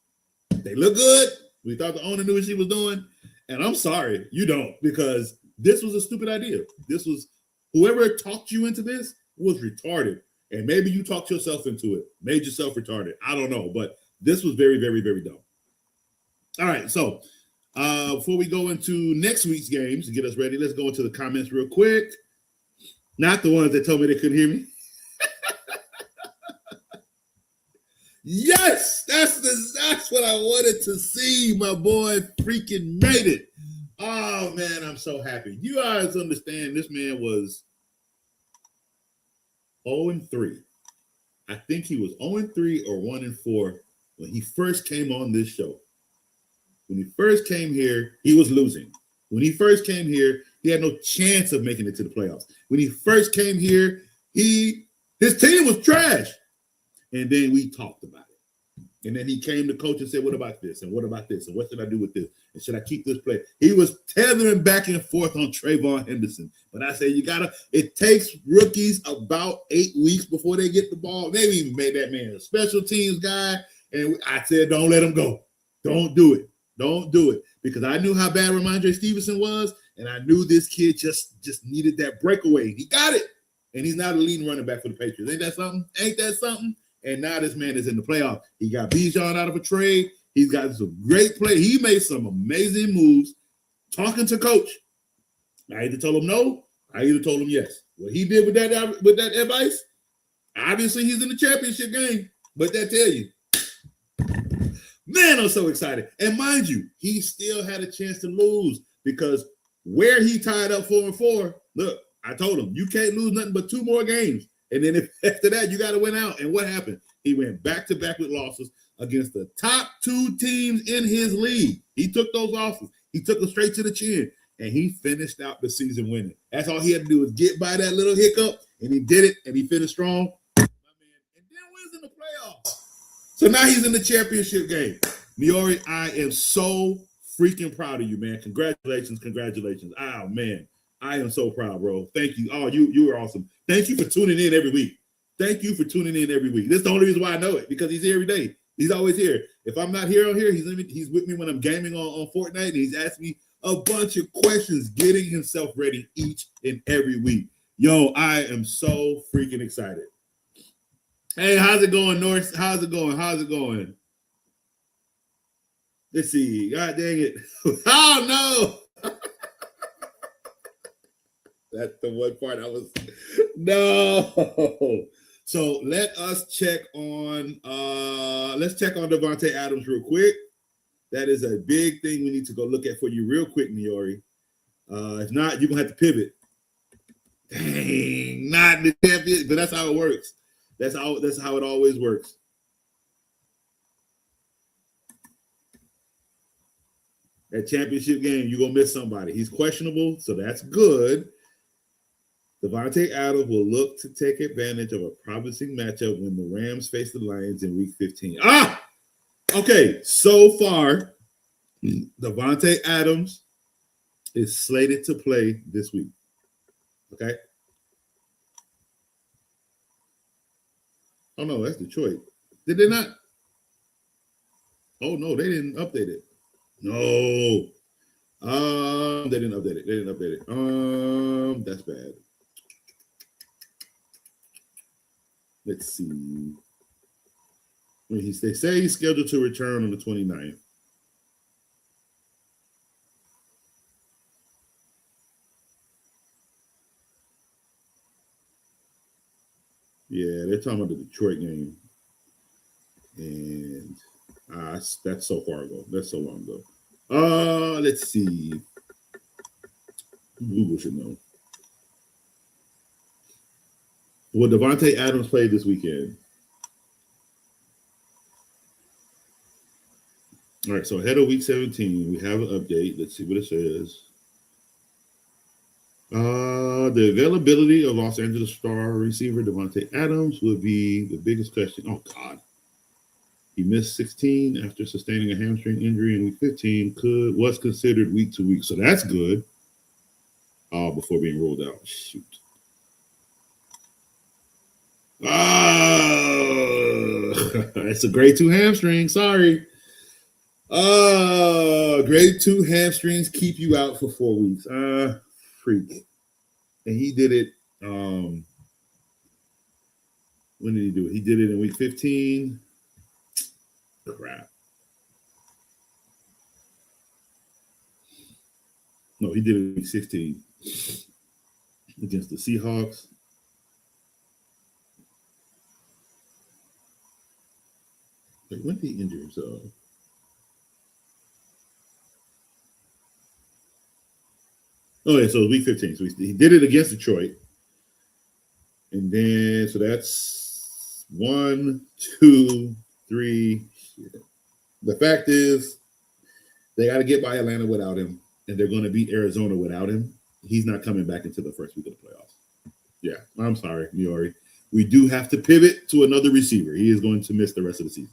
They look good. We thought the owner knew what she was doing. And I'm sorry, you don't, because this was a stupid idea. This was, whoever talked you into this was retarded. And maybe you talked yourself into it, made yourself retarded. I don't know, but this was very, very, very dumb. All right, so before we go into next week's games to get us ready, let's go into the comments real quick. Not the ones that told me they couldn't hear me. Yes, that's what I wanted to see. My boy freaking made it. Oh, man, I'm so happy. You guys understand this man was 0-3. I think he was 0-3 or 1-4 when he first came on this show. When he first came here, he was losing. When he first came here, he had no chance of making it to the playoffs. When he first came here, his team was trash. And then we talked about it. And then he came to coach and said, what about this? And what about this? And what should I do with this? And should I keep this play? He was tethering back and forth on Trayvon Henderson. But I say it takes rookies about 8 weeks before they get the ball. They even made that man a special teams guy. And I said, don't let him go. Don't do it. Don't do it. Because I knew how bad Ramondre Stevenson was. And I knew this kid just needed that breakaway. He got it. And he's now the leading running back for the Patriots. Ain't that something? Ain't that something? And now this man is in the playoffs. He got Bijan out of a trade. He's got some great play. He made some amazing moves talking to coach. I either told him no, I either told him yes. What he did with that advice, obviously he's in the championship game. But that tell you, man, I'm so excited. And mind you, he still had a chance to lose because where he tied up 4-4, look, I told him, you can't lose nothing but 2 more games. And then after that, you got to win out. And what happened? He went back-to-back with losses against the top 2 teams in his league. He took those losses. He took them straight to the chin. And he finished out the season winning. That's all he had to do was get by that little hiccup. And he did it. And he finished strong. And then wins in the playoffs. So now he's in the championship game. Niori, I am so freaking proud of you, man. Congratulations. Oh, man. I am so proud, bro. Thank you. Oh, you are awesome. Thank you for tuning in every week. That's the only reason why I know it, because he's here every day. He's always here. If I'm not here on here, he's with me when I'm gaming on Fortnite, and he's asking me a bunch of questions, getting himself ready each and every week. Yo, I am so freaking excited. Hey, how's it going, Norris? How's it going? Let's see. God dang it. Oh, no. That's the one part no. So let us check on Davante Adams real quick. That is a big thing we need to go look at for you real quick, Niori. If not, you're gonna have to pivot. Dang, not the champion, but that's how it works. That's how it always works. That championship game, you're gonna miss somebody. He's questionable, so that's good. Davante Adams will look to take advantage of a promising matchup when the Rams face the Lions in Week 15. Okay. So far, Davante Adams is slated to play this week. Okay. Oh no, that's Detroit. Did they not? Oh no, they didn't update it. No. They didn't update it. That's bad. Let's see. They say he's scheduled to return on the 29th. Yeah, they're talking about the Detroit game. And that's so far ago. That's so long ago. Let's see. Google should know. Will Davante Adams play this weekend? All right, so ahead of Week 17, we have an update. Let's see what it says. The availability of Los Angeles star receiver Davante Adams will be the biggest question. Oh, God. He missed 16 after sustaining a hamstring injury in Week 15. Was considered week to week, so that's good. Before being ruled out. Shoot. It's a grade 2 hamstring. Sorry. Grade 2 hamstrings keep you out for 4 weeks. Freak. And he did it. When did he do it? He did it in Week 15. Crap. No, he did it in Week 16 against the Seahawks. Wait, when did he injure himself? Oh, yeah, so it was Week 15. So he did it against Detroit. And then, so that's 1, 2, 3. Shit. The fact is, they got to get by Atlanta without him, and they're going to beat Arizona without him. He's not coming back into the first week of the playoffs. Yeah, I'm sorry, Niori. we do have to pivot to another receiver. He is going to miss the rest of the season.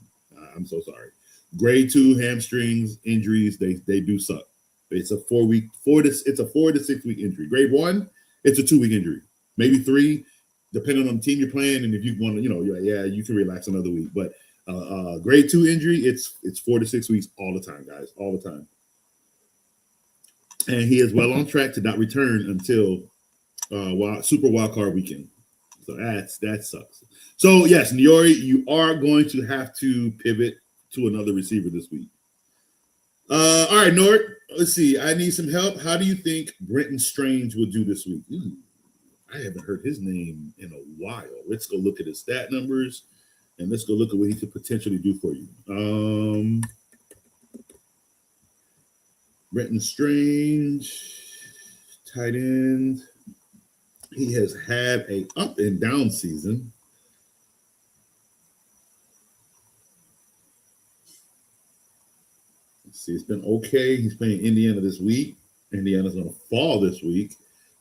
I'm so sorry. Grade 2 hamstrings injuries, they do suck. It's a 4 to 6 week injury. Grade 1, it's a 2-week injury, maybe 3, depending on the team you're playing. And if you want to, you can relax another week. But grade 2 injury, it's 4 to 6 weeks all the time, guys, all the time. And he is well on track to not return until Super Wild Card weekend. So that sucks. So yes, Niori, you are going to have to pivot to another receiver this week. All right, Nort. Let's see. I need some help. How do you think Brenton Strange will do this week? I haven't heard his name in a while. Let's go look at his stat numbers, and let's go look at what he could potentially do for you. Brenton Strange, tight end. He has had a up and down season. Let's see, it's been okay. He's playing Indiana this week. Indiana's going to fall this week.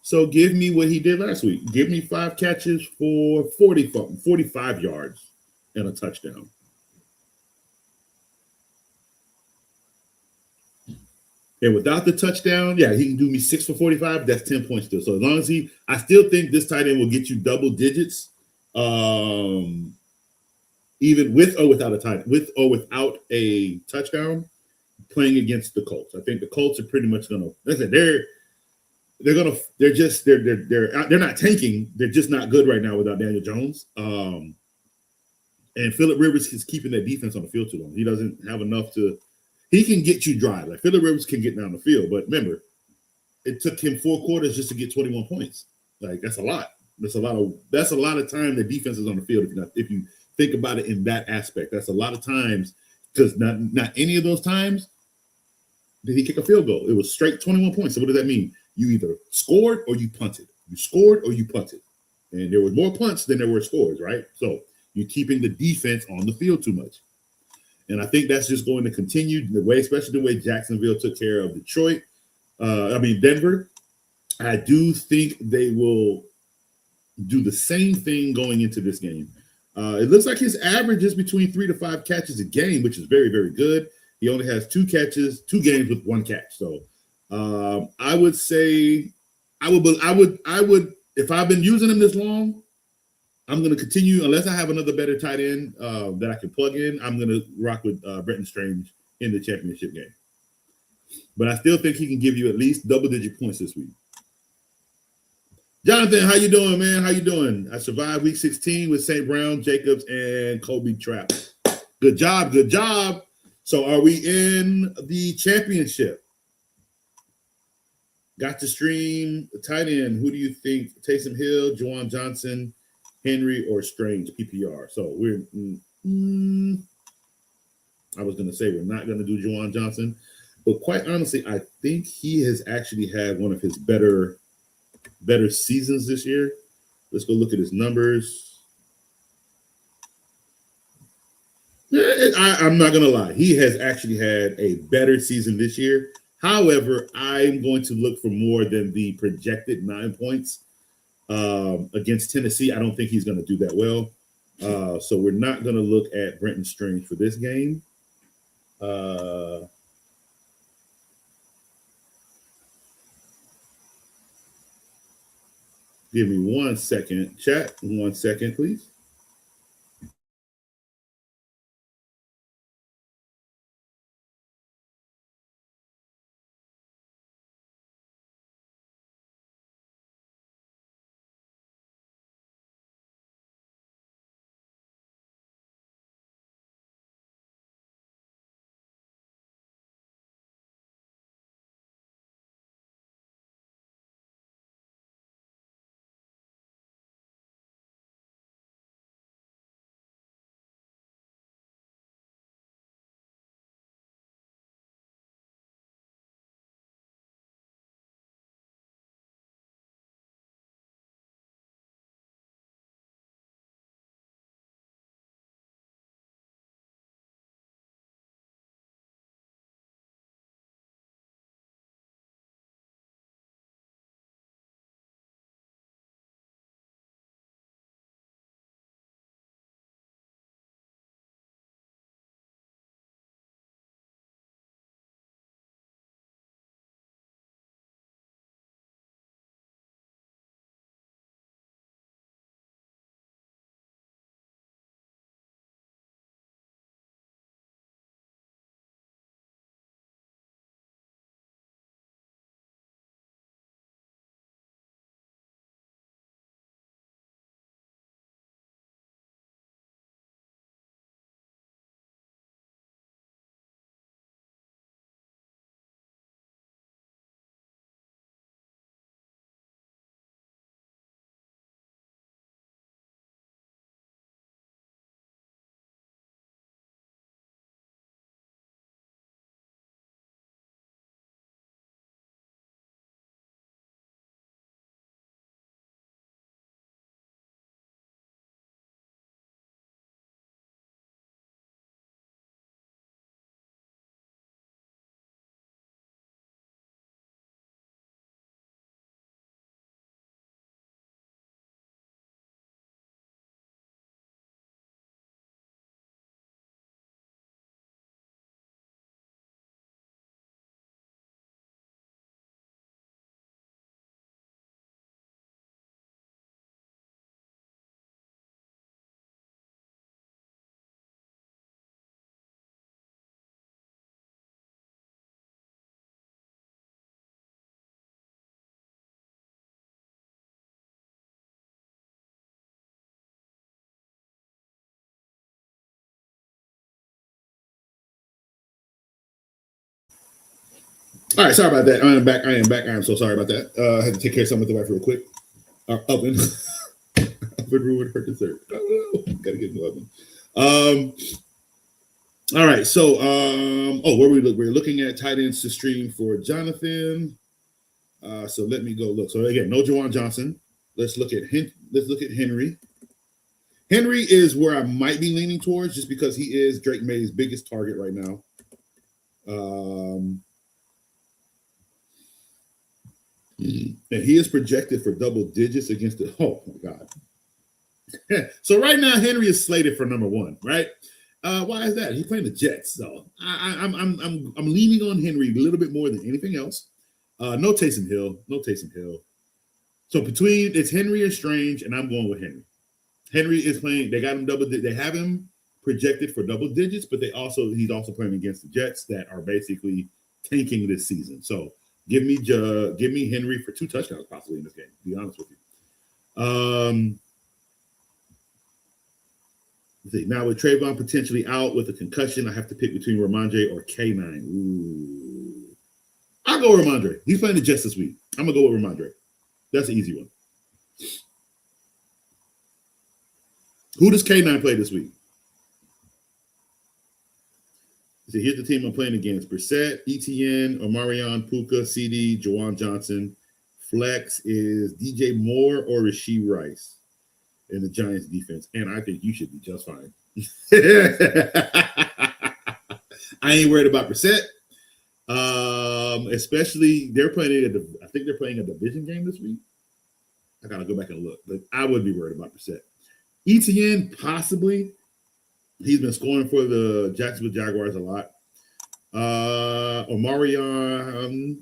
So give me what he did last week. Give me 5 catches for 45 yards and a touchdown. And without the touchdown, yeah, he can do me 6 for 45. That's 10 points still. So as long as I still think this tight end will get you double digits, even with or without a touchdown, playing against the Colts. I think the Colts are pretty much gonna. Like I said, they're not tanking. They're just not good right now without Daniel Jones. And Phillip Rivers is keeping that defense on the field too long. He doesn't have enough to. He can get you dry. Like Phillip Rivers can get down the field, but remember, it took him 4 quarters just to get 21 points. Like that's a lot. That's a lot of time the defense is on the field. If you think about it in that aspect, that's a lot of times because not any of those times did he kick a field goal. It was straight 21 points. So what does that mean? You either scored or you punted. You scored or you punted, and there was more punts than there were scores. Right? So you're keeping the defense on the field too much. And I think that's just going to continue especially the way Jacksonville took care of Denver. I do think they will do the same thing going into this game. It looks like his average is between 3 to 5 catches a game, which is very, very good. He only has 2 games with 1 catch. So I would say I would if I've been using him this long, I'm going to continue, unless I have another better tight end that I can plug in, I'm going to rock with Brenton Strange in the championship game. But I still think he can give you at least double-digit points this week. Jonathan, how you doing, man? How you doing? I survived week 16 with St. Brown, Jacobs, and Kobe Trapp. Good job, good job. So are we in the championship? Got to stream tight end. Who do you think? Taysom Hill, Juwan Johnson, Henry, or Strange PPR? So we're I was going to say we're not going to do Juwan Johnson, but quite honestly, I think he has actually had one of his better seasons this year. Let's go look at his numbers. I'm not going to lie. He has actually had a better season this year. However, I'm going to look for more than the projected 9 points. Against Tennessee, I don't think he's going to do that well. So we're not going to look at Brenton Strange for this game. Give me 1 second. Chat, 1 second, please. All right, sorry about that. I am back. I am so sorry about that. I had to take care of something with the wife real quick. Our oven. Oven ruined her dessert. Oh, no. Gotta get the oven. All right, so where we look, we're looking at tight ends to stream for Jonathan. So let me go look. So again, no Juwan Johnson. Let's look at Henry. Henry is where I might be leaning towards, just because he is Drake May's biggest target right now. And he is projected for double digits against the. Oh my God! So right now, Henry is slated for number 1. Right? Why is that? He's playing the Jets, so I'm leaning on Henry a little bit more than anything else. No Taysom Hill. So it's Henry or Strange, and I'm going with Henry. Henry is playing. They got him They have him projected for double digits, but he's also playing against the Jets that are basically tanking this season. So give me Henry for 2 touchdowns possibly in this game. To be honest with you. Let's see. Now with Trayvon potentially out with a concussion, I have to pick between Ramondre or K9. Ooh. I'll go with Ramondre. He's playing the Jets this week. I'm gonna go with Ramondre. That's an easy one. Who does K9 play this week? So here's the team I'm playing against: Brissett, Etienne, Omarion, Puka, CD, Juwan Johnson. Flex is DJ Moore or Rashee Rice in the Giants defense. And I think you should be just fine. I ain't worried about Brissett. Especially they're playing I think they're playing a division game this week. I gotta go back and look, but I wouldn't be worried about Brissett. Etienne, possibly. He's been scoring for the Jacksonville Jaguars a lot. Omarion,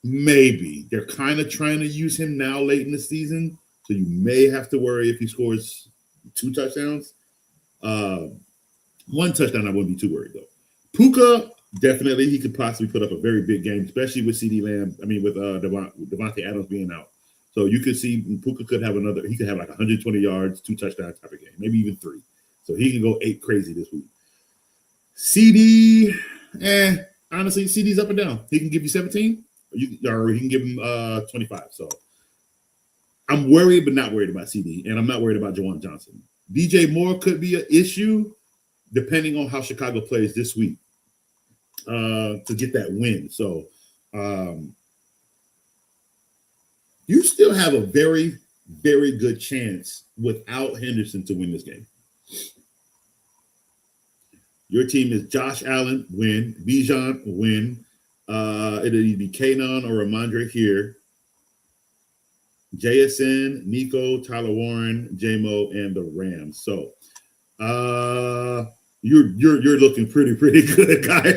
maybe. They're kind of trying to use him now late in the season, so you may have to worry if he scores 2 touchdowns. 1 touchdown, I wouldn't be too worried, though. Puka, definitely. He could possibly put up a very big game, especially with CeeDee Lamb. I mean, with Devontae Adams being out. So you could see Puka could have he could have like 120 yards, 2 touchdowns type of game, maybe even 3. So he can go 8 crazy this week. CD, honestly, CD's up and down. He can give you 17, or he can give him 25. So I'm worried, but not worried about CD, and I'm not worried about Juwan Johnson. DJ Moore could be an issue depending on how Chicago plays this week to get that win. So you still have a very, very good chance without Henderson to win this game. Your team is Josh Allen, win. Bijan, win. It'll either be Kanon or Ramondre here. JSN, Nico, Tyler Warren, JMO, and the Rams. So you're looking pretty good, guy.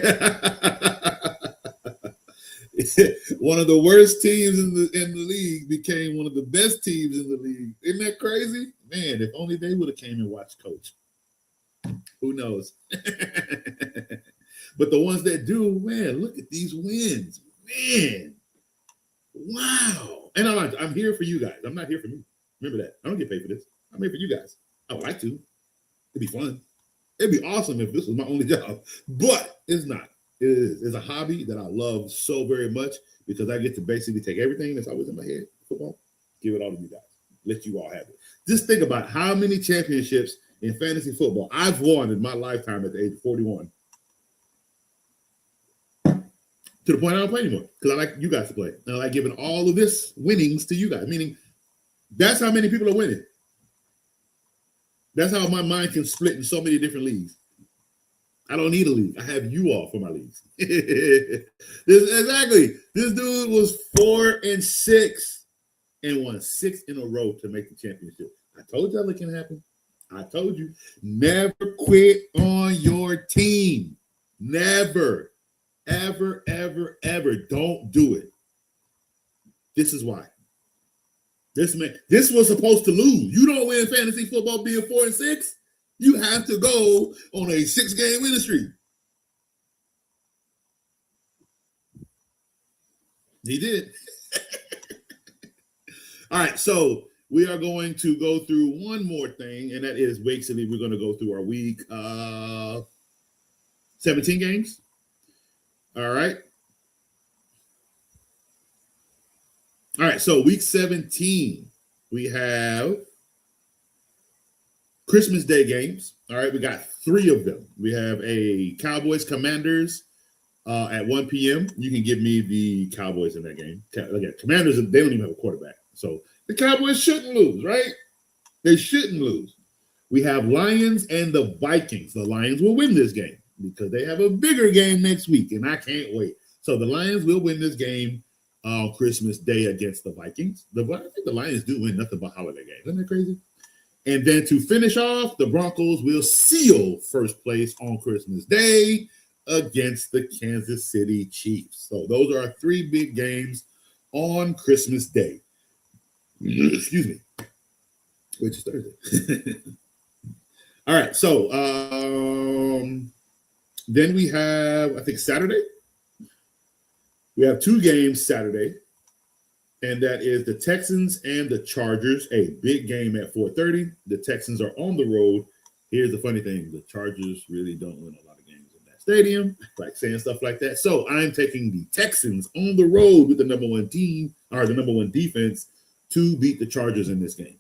One of the worst teams in the league became one of the best teams in the league. Isn't that crazy? Man, if only they would have came and watched Coach. Who knows? But the ones that do, man, look at these wins. Man. Wow. And I'm here for you guys. I'm not here for me. Remember that. I don't get paid for this. I'm here for you guys. I would like to. It'd be fun. It'd be awesome if this was my only job. But it's not. It is. It's a hobby that I love so very much because I get to basically take everything that's always in my head, football, give it all to you guys. Let you all have it. Just think about how many championships in fantasy football I've won in my lifetime at the age of 41. To the point I don't play anymore because I like you guys to play. And I like giving all of this winnings to you guys, meaning that's how many people are winning. That's how my mind can split in so many different leagues. I don't need a league. I have you all for my leagues. Exactly. This dude was 4-6 and won 6 in a row to make the championship. I told you that can happen. I told you. Never quit on your team. Never. Ever, ever, ever. Don't do it. This is why. This was supposed to lose. You don't win fantasy football being 4-6. You have to go on a 6-game winning streak. He did. All right, so we are going to go through one more thing, and that is basically we're going to go through our week 17 games. All right. All right, so week 17, we have Christmas Day games. All right, we got 3 of them. We have a Cowboys Commanders at 1 p.m. You can give me the Cowboys in that game. Again, Commanders, they don't even have a quarterback. So the Cowboys shouldn't lose, right? They shouldn't lose. We have Lions and the Vikings. The Lions will win this game because they have a bigger game next week, and I can't wait. So the Lions will win this game on Christmas Day against the Vikings. I think the Lions do win nothing but holiday games. Isn't that crazy? And then to finish off, the Broncos will seal first place on Christmas Day against the Kansas City Chiefs. So those are our 3 big games on Christmas Day. Excuse me. Which is Thursday. All right. So then we have, I think, Saturday. We have 2 games Saturday, and that is the Texans and the Chargers, a big game at 4:30. The Texans are on the road. Here's the funny thing. The Chargers really don't win a lot of games in that stadium, like saying stuff like that. So I'm taking the Texans on the road with the number 1 team, or the number 1 defense, to beat the Chargers in this game.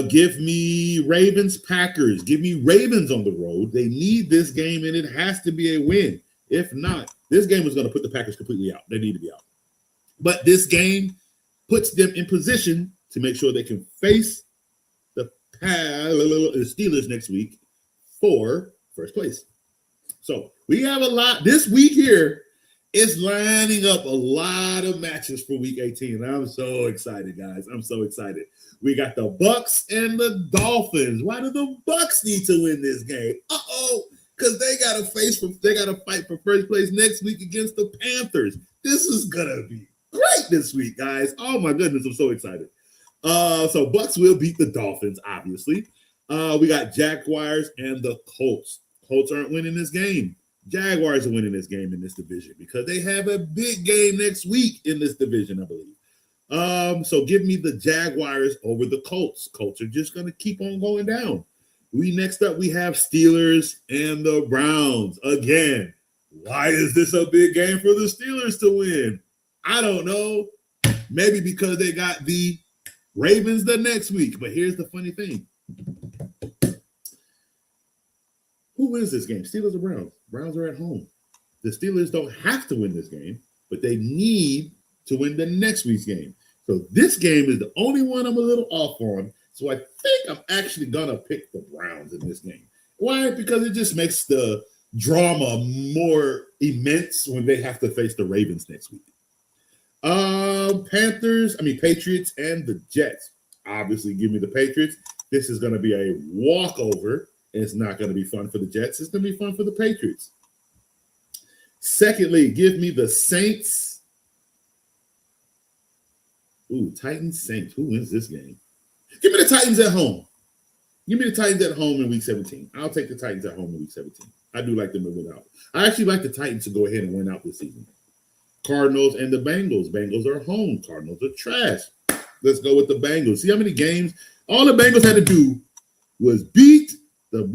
Give me Ravens, Packers. Give me Ravens on the road. They need this game, and it has to be a win. If not, this game is going to put the Packers completely out. They need to be out. But this game puts them in position to make sure they can face the Steelers next week for first place. So we have a lot. This week here is lining up a lot of matches for week 18. I'm so excited, guys. I'm so excited. We got the Bucks and the Dolphins. Why do the Bucks need to win this game? Because they gotta fight for first place next week against the Panthers. This is gonna be great this week, guys. Oh my goodness, I'm so excited. So Bucks will beat the Dolphins, obviously. We got Jaguars and the Colts. Colts aren't winning this game. Jaguars are winning this game in this division because they have a big game next week in this division, I believe. So give me the Jaguars over the Colts. Colts are just gonna keep on going down. Next up, we have Steelers and the Browns. Again, why is this a big game for the Steelers to win? I don't know. Maybe because they got the Ravens the next week. But here's the funny thing. Who wins this game? Steelers or Browns? Browns are at home. The Steelers don't have to win this game, but they need to win the next week's game. So this game is the only one I'm a little off on. So I think I'm actually going to pick the Browns in this game. Why? Because it just makes the drama more immense when they have to face the Ravens next week. Patriots and the Jets. Obviously, give me the Patriots. This is going to be a walkover. It's not going to be fun for the Jets. It's going to be fun for the Patriots. Secondly, give me the Saints. Ooh, Titans, Saints. Who wins this game? Give me the Titans at home. Give me the Titans at home in week 17. I'll take the Titans at home in week 17. I do like them to win out. I actually like the Titans to go ahead and win out this season. Cardinals and the Bengals. Bengals are home. Cardinals are trash. Let's go with the Bengals. See how many games? All the Bengals had to do was beat the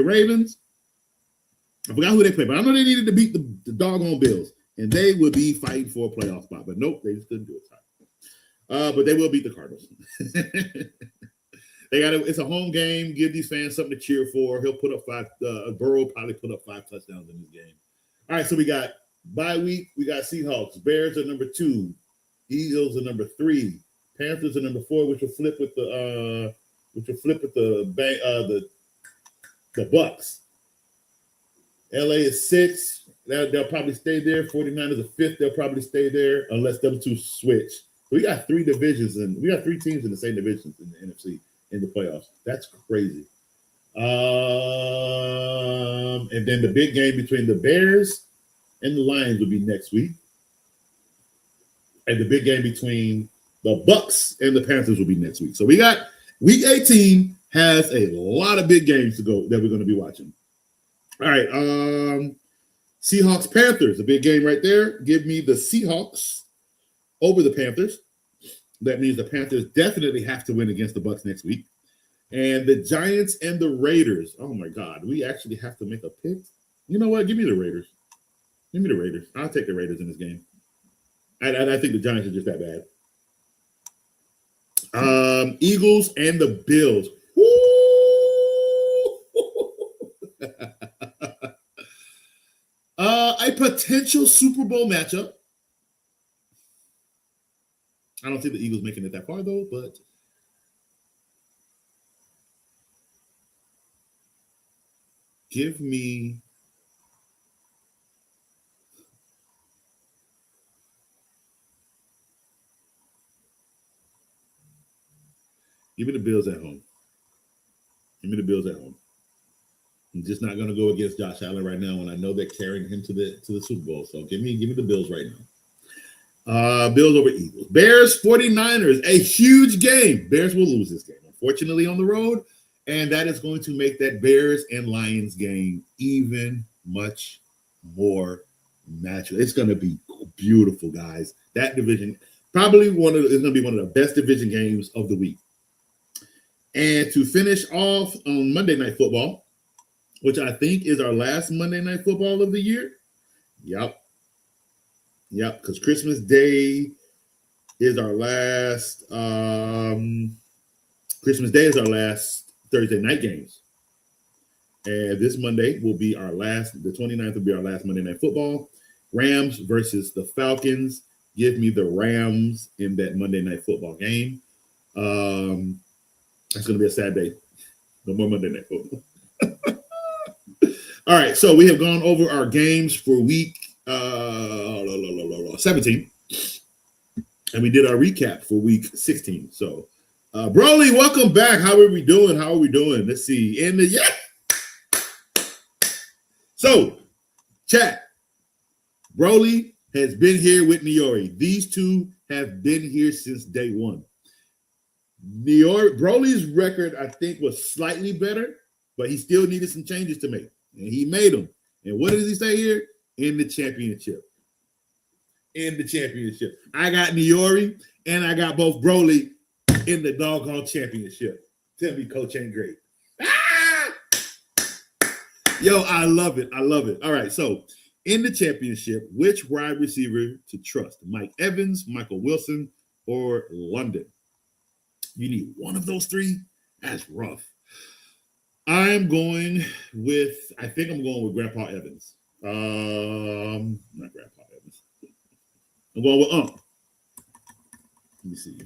Ravens. I forgot who they played, but I know they needed to beat the doggone Bills, and they would be fighting for a playoff spot. But nope, they just couldn't do it. But they will beat the Cardinals. It's a home game. Give these fans something to cheer for. He'll put up 5. Burrow probably put up 5 touchdowns in this game. All right, so we got bye week. We got Seahawks. Bears are number 2. Eagles are number 3. Panthers are number 4, which will flip with the Bucks. LA is 6. They'll probably stay there. 49ers are 5th. They'll probably stay there unless them two switch. So we got 3 divisions, and we got 3 teams in the same divisions in the NFC in the playoffs. That's crazy. And then the big game between the Bears and the Lions will be next week. And the big game between the Bucks and the Panthers will be next week. So we got week 18 has a lot of big games to go that we're going to be watching. All right. Seahawks, Panthers, a big game right there. Give me the Seahawks over the Panthers. That means the Panthers definitely have to win against the Bucks next week. And the Giants and the Raiders. Oh my God, we actually have to make a pick. You know what? Give me the Raiders. Give me the Raiders. I'll take the Raiders in this game. I think the Giants are just that bad. Eagles and the Bills. A potential Super Bowl matchup. I don't see the Eagles making it that far though, but give me the Bills at home. Give me the Bills at home. I'm just not going to go against Josh Allen right now, and I know they're carrying him to the Super Bowl. So give me the Bills right now. Bills over Eagles. Bears 49ers, a huge game. Bears will lose this game, unfortunately, on the road, and that is going to make that Bears and Lions game even much more natural. It's going to be beautiful, guys. That division probably is going to be one of the best division games of the week. And to finish off on Monday Night Football, which I think is our last Monday Night Football of the year. Yep, because Christmas Day is our last. Christmas Day is our last Thursday night games. And this Monday will be our last. The 29th will be our last Monday Night Football. Rams versus the Falcons. Give me the Rams in that Monday Night Football game. It's going to be a sad day. No more Monday Night Football. All right, so we have gone over our games for week 17. And we did our recap for week 16. So, Broly, welcome back. How are we doing? Let's see. So, chat. Broly has been here with Niori. These two have been here since day one. Broly's record, I think, was slightly better, but he still needed some changes to make. And he made them. And what does he say here? In the championship. I got Niori and I got both Broly in the doggone championship. Tell me Coach ain't great. Ah! Yo, I love it. All right, so in the championship, which wide receiver to trust? Mike Evans, Michael Wilson, or London? You need one of those three? That's rough. I think I'm going with Grandpa Evans. Not Grandpa Evans. I'm going with Let me see.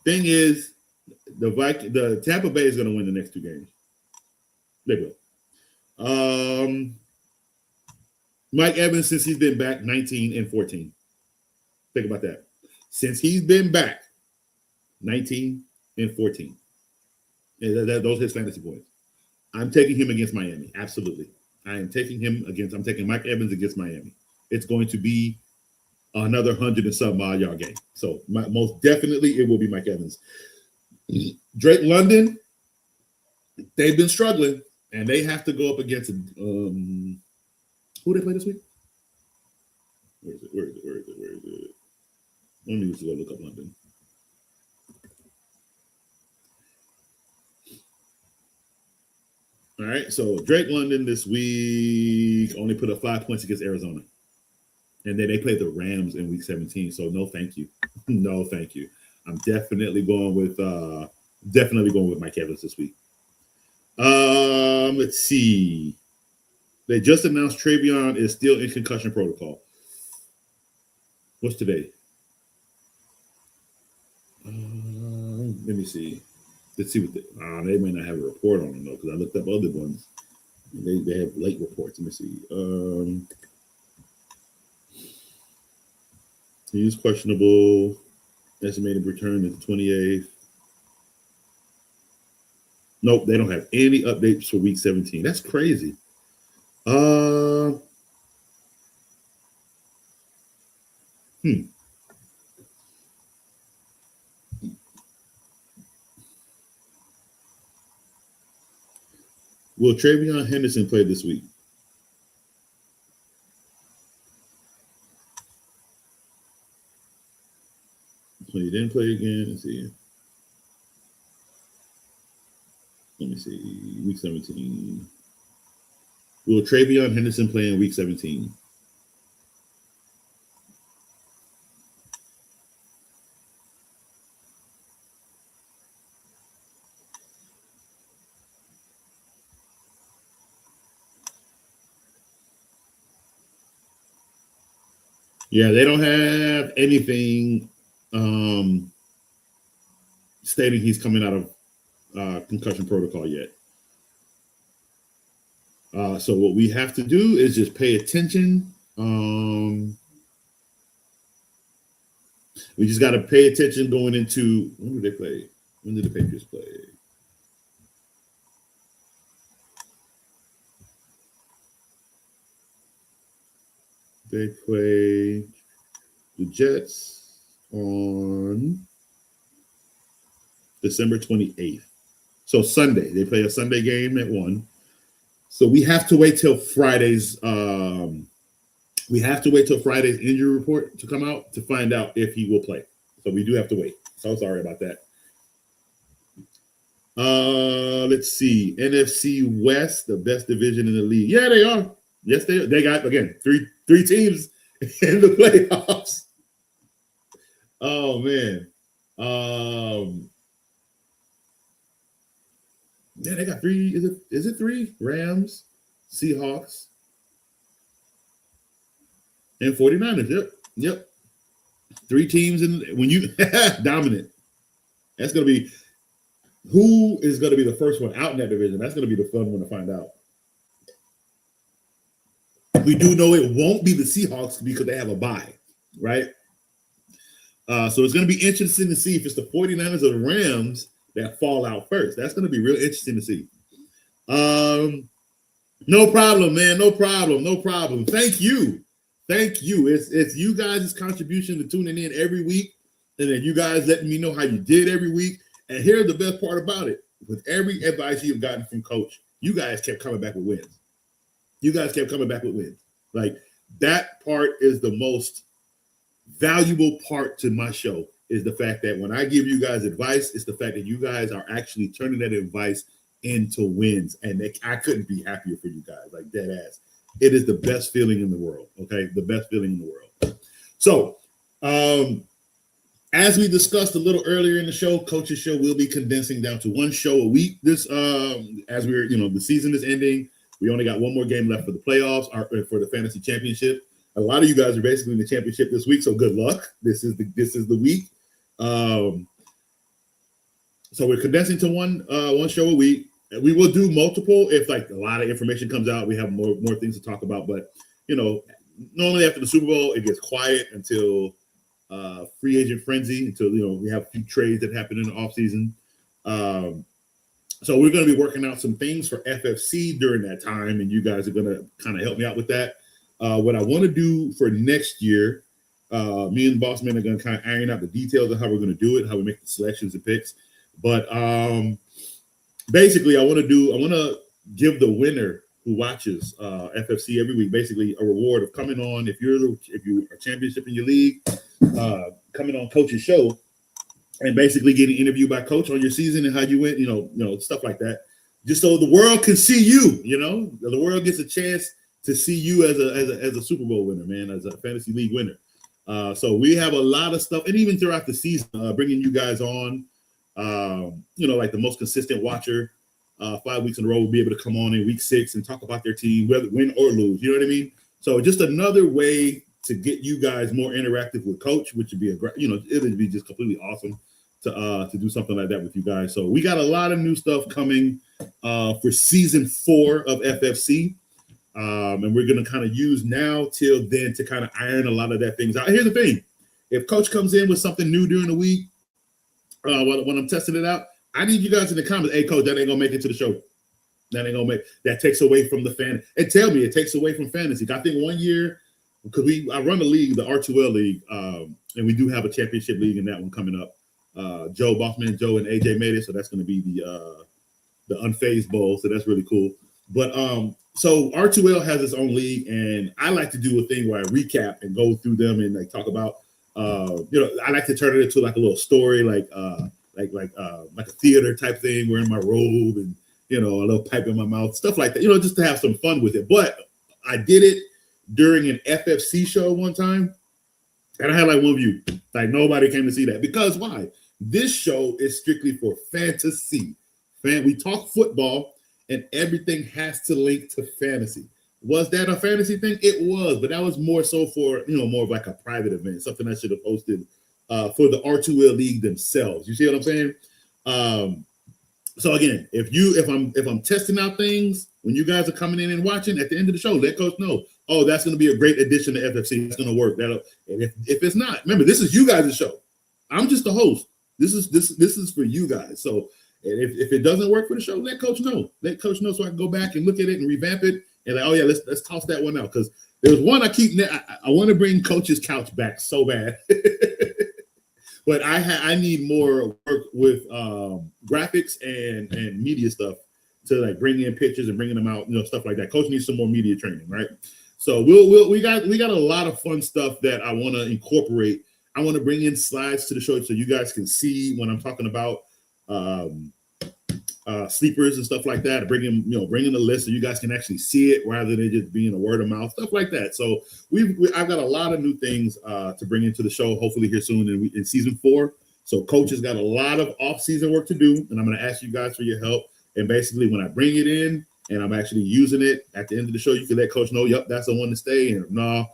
Thing is, the Tampa Bay is going to win the next two games. They will. Mike Evans, since he's been back, 19 and 14. Think about that. Since he's been back, 19 and 14. And those are his fantasy points. I'm taking him against Miami. Absolutely. I'm taking Mike Evans against Miami. It's going to be another 100 and some odd yard game. So most definitely it will be Mike Evans. Drake London, they've been struggling, and they have to go up against who they play this week? Where is it? Let me just go look up London. All right, so Drake London this week only put up 5 points against Arizona. And then they played the Rams in week 17. So no, thank you. No, thank you. I'm definitely going with Mike Evans this week. Let's see. They just announced Travion is still in concussion protocol. What's today? Let me see. Let's see what they may not have a report on them though, because I looked up other ones. They have late reports. Let me see. He is questionable. Estimated return is the 28th. Nope, they don't have any updates for week 17. That's crazy. Will Travion Henderson play this week? So he didn't play again. Let's see. Let me see. Week 17. Will Travion Henderson play in week 17? Yeah, they don't have anything stating he's coming out of concussion protocol yet. So what we have to do is just pay attention. We just got to pay attention going into, when did they play? When did the Patriots play? They play the Jets on December 28th. So Sunday, they play a Sunday game at 1. So we have to wait till Friday's injury report to come out to find out if he will play. So we do have to wait. So sorry about that. Let's see. NFC West, the best division in the league. Yeah, they are. Yes, they are. They got, again, three teams in the playoffs. Oh man. Yeah, they got 3. Is it 3? Rams, Seahawks, and 49ers. Yep. 3 teams when you dominant. That's gonna be who is gonna be the first one out in that division. That's gonna be the fun one to find out. We do know it won't be the Seahawks because they have a bye, right? So it's going to be interesting to see if it's the 49ers or the Rams that fall out first. That's going to be real interesting to see. No problem, man. No problem. Thank you. It's you guys' contribution to tuning in every week, and then you guys letting me know how you did every week. And here's the best part about it. With every advice you've gotten from Coach, you guys kept coming back with wins. Like, that part is the most valuable part to my show, is the fact that when I give you guys advice, it's the fact that you guys are actually turning that advice into wins. And I couldn't be happier for you guys, like dead ass. It is the best feeling in the world. Okay. The best feeling in the world. So, as we discussed a little earlier in the show, Coach's show will be condensing down to 1 show a week. This, as we're, the season is ending. We only got 1 more game left for the playoffs, or for the fantasy championship. A lot of you guys are basically in the championship this week, so good luck. This is the week. So we're condensing to one show a week. We will do multiple if like a lot of information comes out. We have more things to talk about. But normally after the Super Bowl, it gets quiet until free agent frenzy, until we have a few trades that happen in the offseason. So we're going to be working out some things for FFC during that time, and you guys are going to kind of help me out with that. What I want to do for next year, me and Boss Man are going to kind of iron out the details of how we're going to do it, how we make the selections and picks. But basically, I want to give the winner who watches FFC every week basically a reward of coming on, if you're a championship in your league, coming on Coach's show. And basically getting interviewed by Coach on your season and how you went, stuff like that. Just so the world can see you, the world gets a chance to see you as a Super Bowl winner, man, as a fantasy league winner. So we have a lot of stuff, and even throughout the season, bringing you guys on, like the most consistent watcher, 5 weeks in a row will be able to come on in week 6 and talk about their team, whether win or lose. You know what I mean? So just another way to get you guys more interactive with Coach, which would be it would be just completely awesome to do something like that with you guys. So we got a lot of new stuff coming for season 4 of FFC. And we're going to kind of use now till then to kind of iron a lot of that things out. Here's the thing. If Coach comes in with something new during the week, when I'm testing it out, I need you guys in the comments, hey, Coach, that ain't going to make it to the show. That takes away from the fan. And tell me, it takes away from fantasy. I think 1 year, because I run the league, the R2L league, and we do have a championship league in that one coming up. Joe, Bossman Joe, and AJ made it, so that's going to be the Unfazed Bowl, so that's really cool. But so R2L has its own league, and I like to do a thing where I recap and go through them and like talk about, I like to turn it into like a little story, like a theater type thing, wearing my robe and a little pipe in my mouth, stuff like that, just to have some fun with it. But I did it during an FFC show one time, and I had like 1 view. Like nobody came to see that. Because why? This show is strictly for fantasy. We talk football, and everything has to link to fantasy. Was that a fantasy thing? It was, but that was more so for, more of like a private event, something I should have hosted for the R2L League themselves. You see what I'm saying? So again, if I'm testing out things when you guys are coming in and watching, at the end of the show, let Coach know, oh, that's going to be a great addition to FFC. It's going to work. And if it's not, remember, this is you guys' show. I'm just the host. This is for you guys. So if it doesn't work for the show, let Coach know. Let Coach know so I can go back and look at it and revamp it. And like, oh yeah, let's toss that one out, because there's one I want to bring Coach's Couch back so bad. But I need more work with graphics and media stuff to like bring in pictures and bringing them out, stuff like that. Coach needs some more media training, right? So we got a lot of fun stuff that I want to incorporate. I want to bring in slides to the show so you guys can see when I'm talking about sleepers and stuff like that. Bringing the list so you guys can actually see it rather than just being a word of mouth, stuff like that. So I've got a lot of new things to bring into the show, hopefully here soon in season 4. So Coach has got a lot of off-season work to do, and I'm going to ask you guys for your help. And basically, when I bring it in and I'm actually using it at the end of the show, you can let Coach know, yep, that's the one to stay. And no,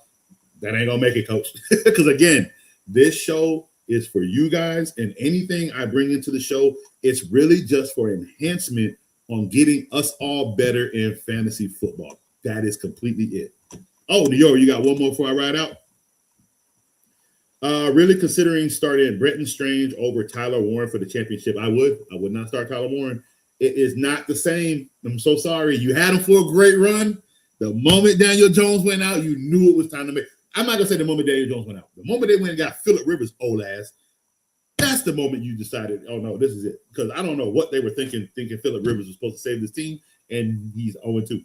that ain't gonna make it, Coach. Because again, this show is for you guys, and anything I bring into the show, it's really just for enhancement on getting us all better in fantasy football. That is completely it. Oh, New York, you got one more before I ride out? Really considering starting Brenton Strange over Tyler Warren for the championship. I would not start Tyler Warren. It is not the same. I'm so sorry. You had him for a great run. The moment Daniel Jones went out, you knew it was time to make. I'm not going to say the moment Daniel Jones went out. The moment they went and got Phillip Rivers' old ass, that's the moment you decided, oh, no, this is it. Because I don't know what they were thinking Phillip Rivers was supposed to save this team, and he's 0-2.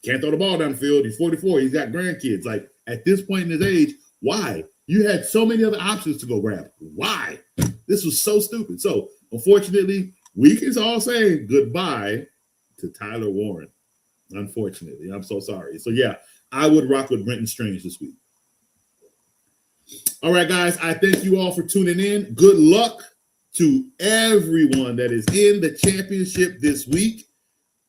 Can't throw the ball down the field. He's 44. He's got grandkids. Like, at this point in his age, why? You had so many other options to go grab. Why? This was so stupid. So, unfortunately, we can all say goodbye to Tyler Warren. Unfortunately. I'm so sorry. So, yeah, I would rock with Brenton Strange this week. All right, guys, I thank you all for tuning in. Good luck to everyone that is in the championship this week.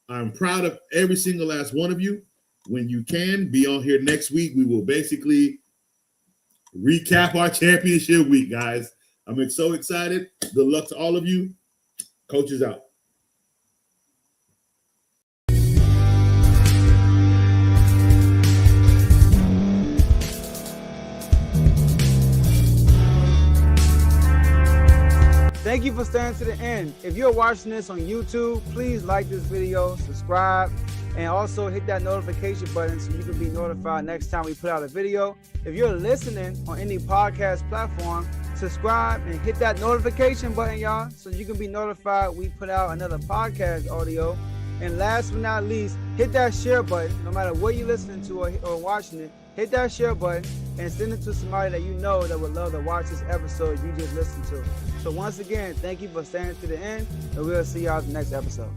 I'm proud of every single last one of you. When you can, be on here next week. We will basically recap our championship week, guys. I'm so excited. Good luck to all of you. Coach is out. Thank you for staying to the end. If you're watching this on YouTube, please like this video, subscribe, and also hit that notification button so you can be notified next time we put out a video. If you're listening on any podcast platform, subscribe and hit that notification button, y'all, so you can be notified we put out another podcast audio. And last but not least, hit that share button. No matter what you're listening to or watching it, hit that share button and send it to somebody that you know that would love to watch this episode you just listened to. So once again, thank you for staying to the end, and we'll see y'all in the next episode.